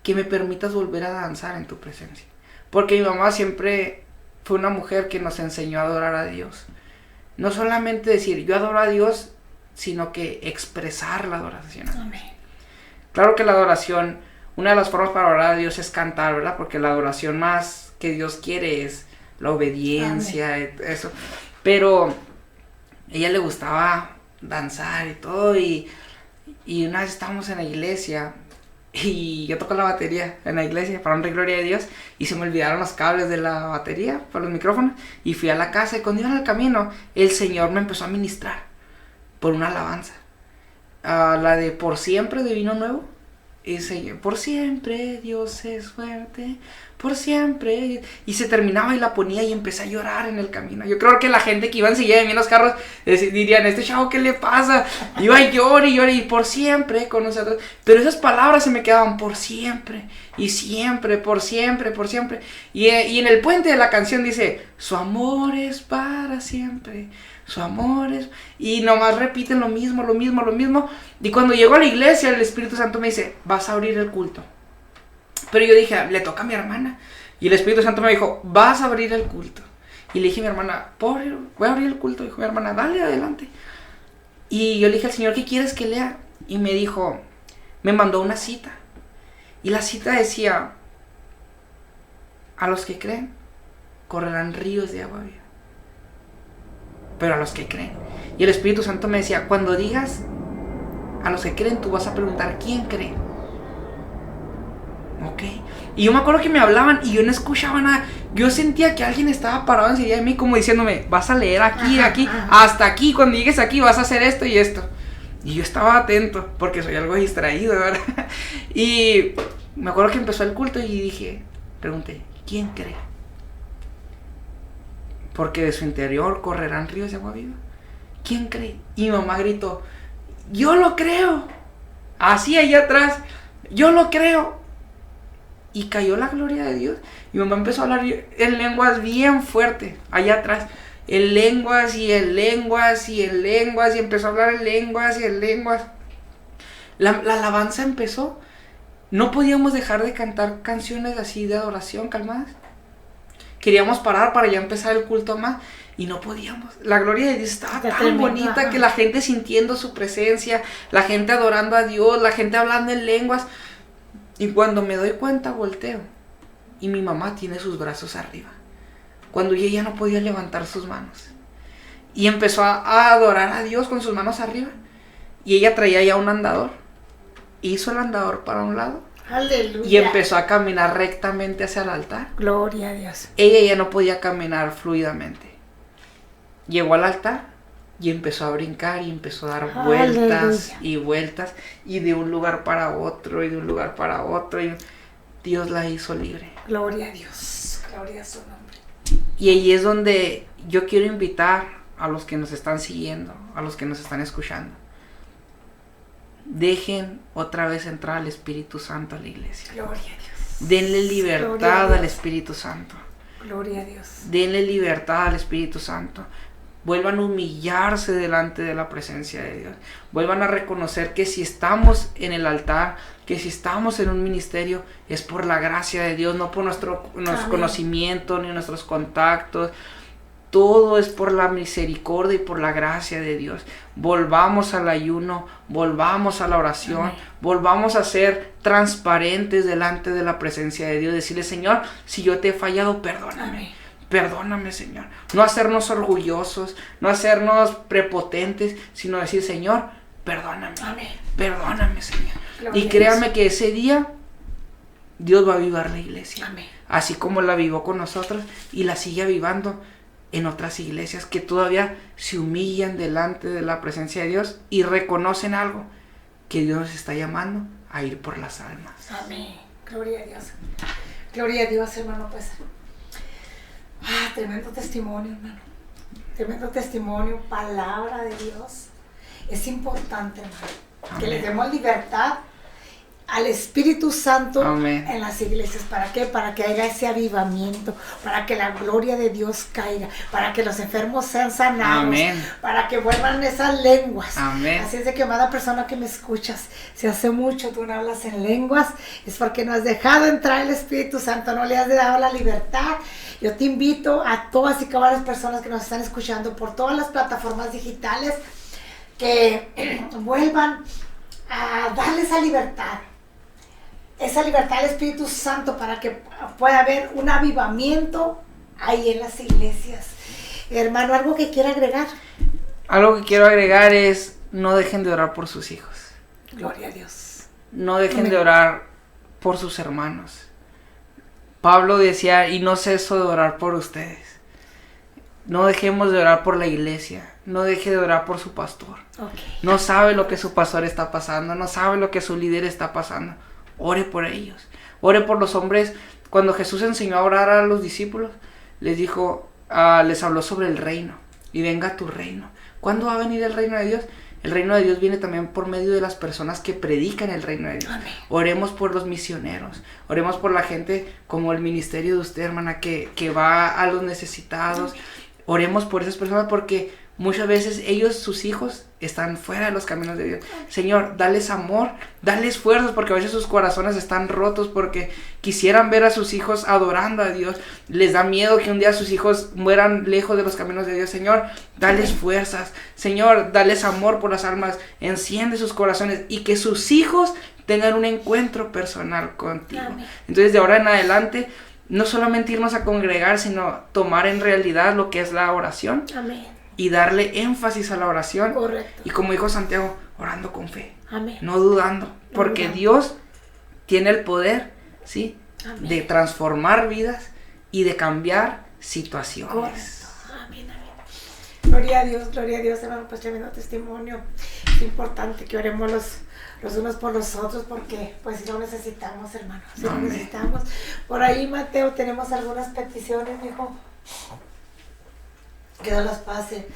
que me permitas volver a danzar en tu presencia. Porque mi mamá siempre fue una mujer que nos enseñó a adorar a Dios. No solamente decir, yo adoro a Dios, sino que expresar la adoración. Amén. Claro que la adoración, una de las formas para adorar a Dios es cantar, ¿verdad? Porque la adoración más que Dios quiere es la obediencia, eso. Pero a ella le gustaba danzar y todo, y una vez estábamos en la iglesia, y yo toco la batería en la iglesia, para honra y gloria de Dios, y se me olvidaron los cables de la batería, para los micrófonos, y fui a la casa, y cuando iba en el camino, el Señor me empezó a ministrar por una alabanza. La de Por Siempre de Vino Nuevo. Y dice, por siempre Dios es fuerte, por siempre. Y se terminaba y la ponía y empecé a llorar en el camino. Yo creo que la gente que iba enseguida de mí en los carros dirían, este chavo, ¿qué le pasa? Iba y llore y por siempre con nosotros. Pero esas palabras se me quedaban por siempre y siempre, por siempre, por siempre. Y en el puente de la canción dice, su amor es para siempre. Su amor es... Y nomás repiten lo mismo. Y cuando llego a la iglesia, el Espíritu Santo me dice, vas a abrir el culto. Pero yo dije, le toca a mi hermana. Y el Espíritu Santo me dijo, vas a abrir el culto. Y le dije a mi hermana, voy a abrir el culto. Dijo mi hermana, dale, adelante. Y yo le dije al Señor, ¿qué quieres que lea? Y me dijo, me mandó una cita. Y la cita decía, a los que creen, correrán ríos de agua viva. Pero a los que creen. Y el Espíritu Santo me decía, cuando digas a los que creen, tú vas a preguntar, ¿quién cree? Ok. Y yo me acuerdo que me hablaban y yo no escuchaba nada. Yo sentía que alguien estaba parado enseguida de mí como diciéndome, vas a leer aquí, hasta aquí, cuando llegues aquí vas a hacer esto y esto. Y yo estaba atento porque soy algo distraído, ¿verdad? Y me acuerdo que empezó el culto y pregunté, ¿quién cree? Porque de su interior correrán ríos de agua viva. ¿Quién cree? Y mi mamá gritó, yo lo creo. Así allá atrás, yo lo creo. Y cayó la gloria de Dios. Mi mamá empezó a hablar en lenguas bien fuerte, allá atrás. En lenguas y en lenguas y en lenguas. Y empezó a hablar en lenguas y en lenguas. La alabanza empezó. No podíamos dejar de cantar canciones así de adoración calmadas. Queríamos parar para ya empezar el culto más. Y no podíamos. La gloria de Dios estaba tan bonita que la gente sintiendo su presencia. La gente adorando a Dios. La gente hablando en lenguas. Y cuando me doy cuenta, volteo. Y mi mamá tiene sus brazos arriba. Cuando ella no podía levantar sus manos. Y empezó a adorar a Dios con sus manos arriba. Y ella traía ya un andador. Hizo el andador para un lado. Aleluya. Y empezó a caminar rectamente hacia el altar. Gloria a Dios. Ella ya no podía caminar fluidamente. Llegó al altar. Y empezó a brincar y empezó a dar vueltas y vueltas. Y de un lugar para otro y de un lugar para otro. Y Dios la hizo libre. Gloria a Dios. Gloria a su nombre. Y ahí es donde yo quiero invitar a los que nos están siguiendo, a los que nos están escuchando. Dejen otra vez entrar al Espíritu Santo a la iglesia. Gloria a Dios. Denle libertad al Espíritu Santo. Gloria a Dios. Denle libertad al Espíritu Santo. Vuelvan a humillarse delante de la presencia de Dios. Vuelvan a reconocer que si estamos en el altar, que si estamos en un ministerio, es por la gracia de Dios, no por nuestro conocimiento ni nuestros contactos. Todo es por la misericordia y por la gracia de Dios. Volvamos al ayuno, volvamos a la oración, amén. Volvamos a ser transparentes delante de la presencia de Dios. Decirle, Señor, si yo te he fallado, perdóname. Amén. Perdóname, Señor. No hacernos orgullosos, no hacernos prepotentes, sino decir, Señor, perdóname. Amén. Perdóname, Señor. Gloria y créame que ese día Dios va a avivar la iglesia. Amén. Así como la avivó con nosotros y la sigue avivando en otras iglesias que todavía se humillan delante de la presencia de Dios y reconocen algo, que Dios nos está llamando a ir por las almas. Amén. Gloria a Dios. Gloria a Dios, hermano, pues. Tremendo testimonio, hermano. Tremendo testimonio, palabra de Dios. Es importante, hermano, que le demos libertad al Espíritu Santo. Amén. En las iglesias. ¿Para qué? Para que haya ese avivamiento, para que la gloria de Dios caiga, para que los enfermos sean sanados. Amén. Para que vuelvan esas lenguas. Amén. Así es de que, amada persona que me escuchas, si hace mucho tú no hablas en lenguas, es porque no has dejado entrar el Espíritu Santo, no le has dado la libertad. Yo te invito a todas y cada las personas que nos están escuchando por todas las plataformas digitales que vuelvan a darle esa libertad al Espíritu Santo para que pueda haber un avivamiento ahí en las iglesias. Hermano, ¿algo que quiera agregar? Algo que quiero agregar es, no dejen de orar por sus hijos. Gloria a Dios. No dejen de orar por sus hermanos. Pablo decía, y no ceso de orar por ustedes. No dejemos de orar por la iglesia. No deje de orar por su pastor. Okay. No sabe lo que su pastor está pasando. No sabe lo que su líder está pasando. Ore por ellos. Ore por los hombres cuando Jesús enseñó a orar a los discípulos, les dijo, les habló sobre el reino, y venga tu reino. ¿Cuándo va a venir el reino de Dios? El reino de Dios viene también por medio de las personas que predican el reino de Dios. Amén. Oremos por los misioneros, oremos por la gente como el ministerio de usted, hermana, que va a los necesitados. Amén. Oremos por esas personas porque muchas veces ellos, sus hijos, están fuera de los caminos de Dios. Señor, dales amor, dales fuerzas, porque a veces sus corazones están rotos porque quisieran ver a sus hijos adorando a Dios. Les da miedo que un día sus hijos mueran lejos de los caminos de Dios. Señor, dales fuerzas. Señor, dales amor por las almas. Enciende sus corazones y que sus hijos tengan un encuentro personal contigo. Amén. Entonces, de ahora en adelante, no solamente irnos a congregar, sino tomar en realidad lo que es la oración. Amén. Y darle énfasis a la oración. Correcto. Y como dijo Santiago, orando con fe. Amén. No dudando. Porque dudando. Dios tiene el poder, ¿sí? Amén. De transformar vidas y de cambiar situaciones. Correcto. Amén, amén. Gloria a Dios, hermano, pues tremendo testimonio. Es importante que oremos los unos por los otros porque pues si lo necesitamos, hermano. Si lo Amén. necesitamos. Por ahí, Mateo, tenemos algunas peticiones, mijo. Que Dios las pase.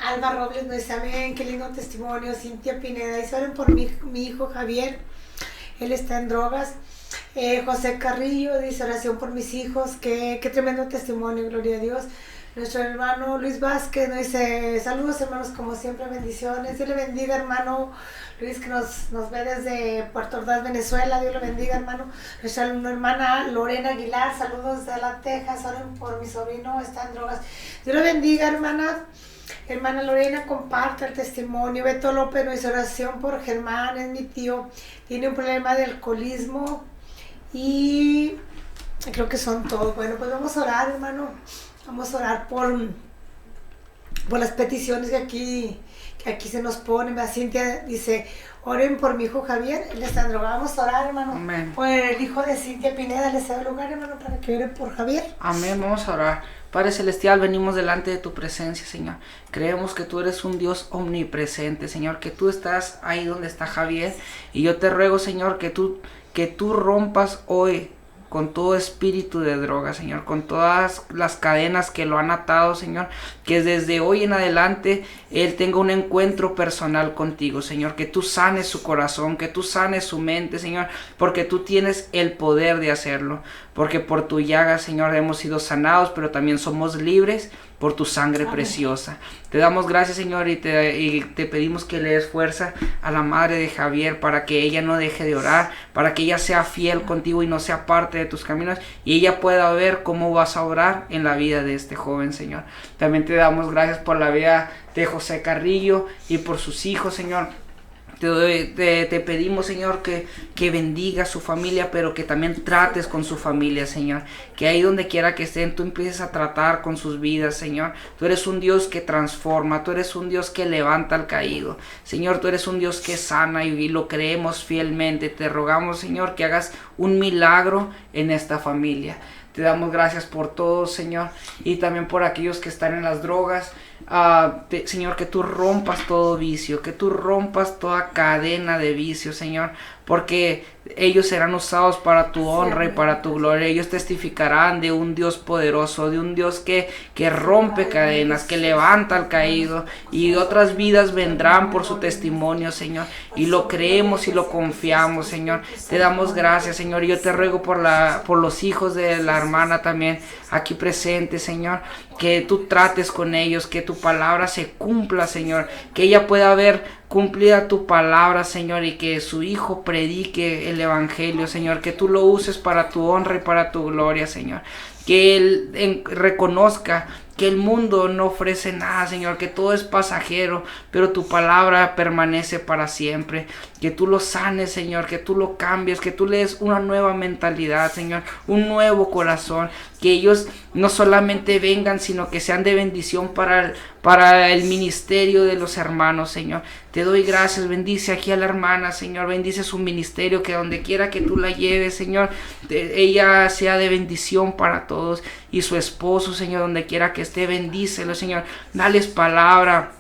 Alba Robles nos dice amén, qué lindo testimonio. Cintia Pineda dice oren por mi hijo Javier, él está en drogas. José Carrillo dice oración por mis hijos, qué tremendo testimonio, gloria a Dios. Nuestro hermano Luis Vázquez nos dice saludos hermanos, como siempre, bendiciones. Dios le bendiga, hermano Luis, que nos ve desde Puerto Ordaz, Venezuela. Dios le bendiga, hermano. Nuestra hermana Lorena Aguilar, saludos de La Texas, oren por mi sobrino, está en drogas. Dios le bendiga, hermana. Hermana Lorena, comparte el testimonio. Beto López nos dice oración por Germán, es mi tío, tiene un problema de alcoholismo y creo que son todos. Bueno, pues vamos a orar, hermano. Vamos a orar por las peticiones que aquí se nos ponen. Cintia dice, oren por mi hijo Javier, él está en droga. Vamos a orar, hermano. Amén. Por el hijo de Cintia Pineda, les cedo el lugar, hermano, para que oren por Javier. Amén, vamos a orar. Padre Celestial, venimos delante de tu presencia, Señor. Creemos que tú eres un Dios omnipresente, Señor, que tú estás ahí donde está Javier. Y yo te ruego, Señor, que tú rompas hoy con todo espíritu de droga, Señor, con todas las cadenas que lo han atado, Señor, que desde hoy en adelante él tenga un encuentro personal contigo, Señor, que tú sanes su corazón, que tú sanes su mente, Señor, porque tú tienes el poder de hacerlo, porque por tu llaga, Señor, hemos sido sanados, pero también somos libres por tu sangre Amén. Preciosa. Te damos gracias, Señor, y te pedimos que le des fuerza a la madre de Javier para que ella no deje de orar, para que ella sea fiel contigo y no sea parte de tus caminos, y ella pueda ver cómo vas a orar en la vida de este joven, Señor. También te damos gracias por la vida de José Carrillo y por sus hijos, Señor. Te pedimos, Señor, que bendiga a su familia, pero que también trates con su familia, Señor. Que ahí donde quiera que estén, tú empieces a tratar con sus vidas, Señor. Tú eres un Dios que transforma, tú eres un Dios que levanta al caído. Señor, tú eres un Dios que sana y lo creemos fielmente. Te rogamos, Señor, que hagas un milagro en esta familia. Te damos gracias por todo, Señor, y también por aquellos que están en las drogas. Señor, que tú rompas todo vicio, que tú rompas toda cadena de vicio, Señor, porque ellos serán usados para tu honra y para tu gloria. Ellos testificarán de un Dios poderoso, de un Dios que rompe cadenas, que levanta al caído, y otras vidas vendrán por su testimonio, Señor, y lo creemos y lo confiamos, Señor. Te damos gracias, Señor, y yo te ruego por los hijos de la hermana también aquí presente, Señor, que tú trates con ellos, que tu palabra se cumpla, Señor, que ella pueda ver cumplida tu palabra, Señor, y que su hijo predique el evangelio, Señor, que tú lo uses para tu honra y para tu gloria, Señor, que él reconozca que el mundo no ofrece nada, Señor, que todo es pasajero, pero tu palabra permanece para siempre. Que tú lo sanes, Señor, que tú lo cambies, que tú le des una nueva mentalidad, Señor, un nuevo corazón, que ellos no solamente vengan, sino que sean de bendición para el ministerio de los hermanos, Señor. Te doy gracias, bendice aquí a la hermana, Señor, bendice su ministerio, que donde quiera que tú la lleves, Señor, ella sea de bendición para todos, y su esposo, Señor, donde quiera que esté, bendícelo, Señor, dales palabra,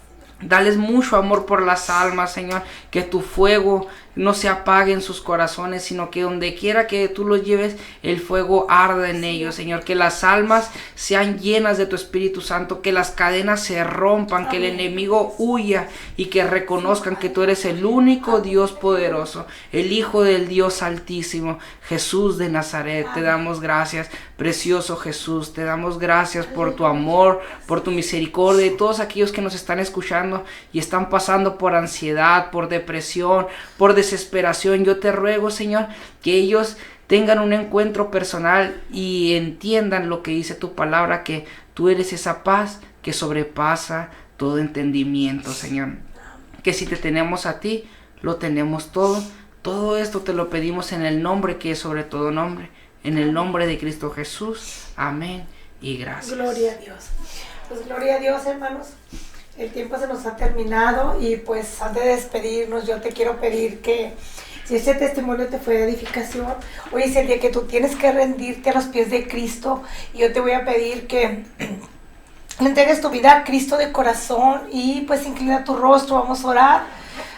dales mucho amor por las almas, Señor, que tu fuego no se apague en sus corazones, sino que donde quiera que tú los lleves, el fuego arda en ellos, Señor. Que las almas sean llenas de tu Espíritu Santo, que las cadenas se rompan, que el enemigo huya y que reconozcan que tú eres el único Dios poderoso, el Hijo del Dios Altísimo, Jesús de Nazaret. Te damos gracias, precioso Jesús. Te damos gracias por tu amor, por tu misericordia. Y todos aquellos que nos están escuchando y están pasando por ansiedad, por depresión, por desesperación, yo te ruego, Señor, que ellos tengan un encuentro personal y entiendan lo que dice tu palabra, que tú eres esa paz que sobrepasa todo entendimiento, Señor. Que si te tenemos a ti, lo tenemos todo. Todo esto te lo pedimos en el nombre que es sobre todo nombre, en el nombre de Cristo Jesús. Amén y gracias. Gloria a Dios. Pues gloria a Dios, hermanos. El tiempo se nos ha terminado y pues antes de despedirnos yo te quiero pedir que si este testimonio te fue de edificación, hoy es el día que tú tienes que rendirte a los pies de Cristo y yo te voy a pedir que le entregues tu vida a Cristo de corazón y pues inclina tu rostro, vamos a orar,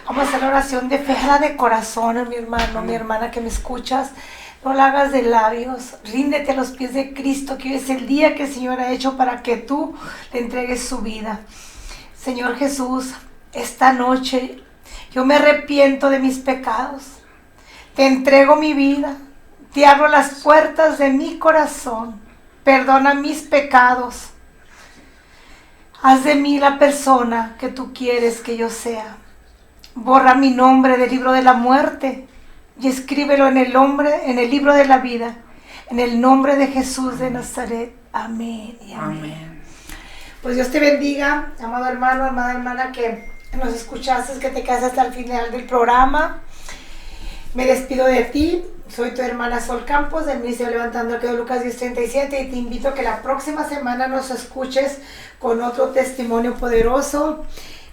vamos a hacer la oración de fe de corazón, mi hermano, mi hermana que me escuchas. No la hagas de labios, ríndete a los pies de Cristo, que hoy es el día que el Señor ha hecho para que tú le entregues su vida. Señor Jesús, esta noche yo me arrepiento de mis pecados, te entrego mi vida, te abro las puertas de mi corazón, perdona mis pecados, haz de mí la persona que tú quieres que yo sea, borra mi nombre del libro de la muerte y escríbelo en el libro de la vida, en el nombre de Jesús de Nazaret. Amén y amén. Amén. Pues Dios te bendiga, amado hermano, amada hermana que nos escuchaste, que te quedas hasta el final del programa. Me despido de ti, soy tu hermana Sol Campos del Ministerio Levantando Arqueo de Lucas 10:37 y te invito a que la próxima semana nos escuches con otro testimonio poderoso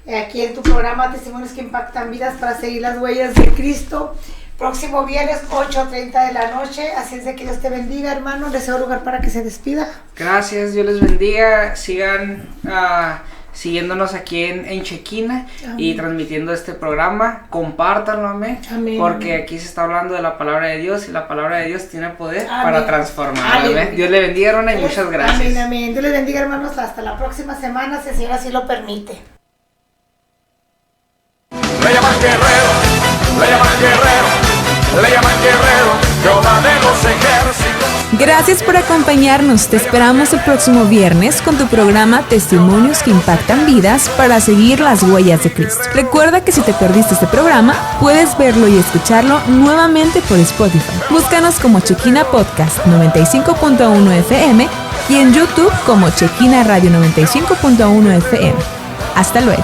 aquí en tu programa Testimonios que Impactan Vidas para seguir las huellas de Cristo. Próximo viernes 8:30 de la noche, así es de que Dios te bendiga, hermano. Deseo lugar para que se despida. Gracias, Dios les bendiga. Sigan siguiéndonos aquí en Chequina y transmitiendo este programa. Compártanlo, amén. Amén. Porque aquí se está hablando de la palabra de Dios y la palabra de Dios tiene poder Amén. para transformar. Amén. Amén. Dios le bendiga, hermana, y muchas gracias. Amén, amén. Dios les bendiga, hermanos. Hasta la próxima semana, si el Señor así lo permite. Le llaman guerrero, le llaman guerrero, le llaman guerrero, Jehová de los ejércitos. Gracias por acompañarnos. Te esperamos el próximo viernes con tu programa Testimonios que Impactan Vidas para seguir las huellas de Cristo. Recuerda que si te perdiste este programa, puedes verlo y escucharlo nuevamente por Spotify. Búscanos como Chequina Podcast 95.1 FM y en YouTube como Chequina Radio 95.1 FM. Hasta luego.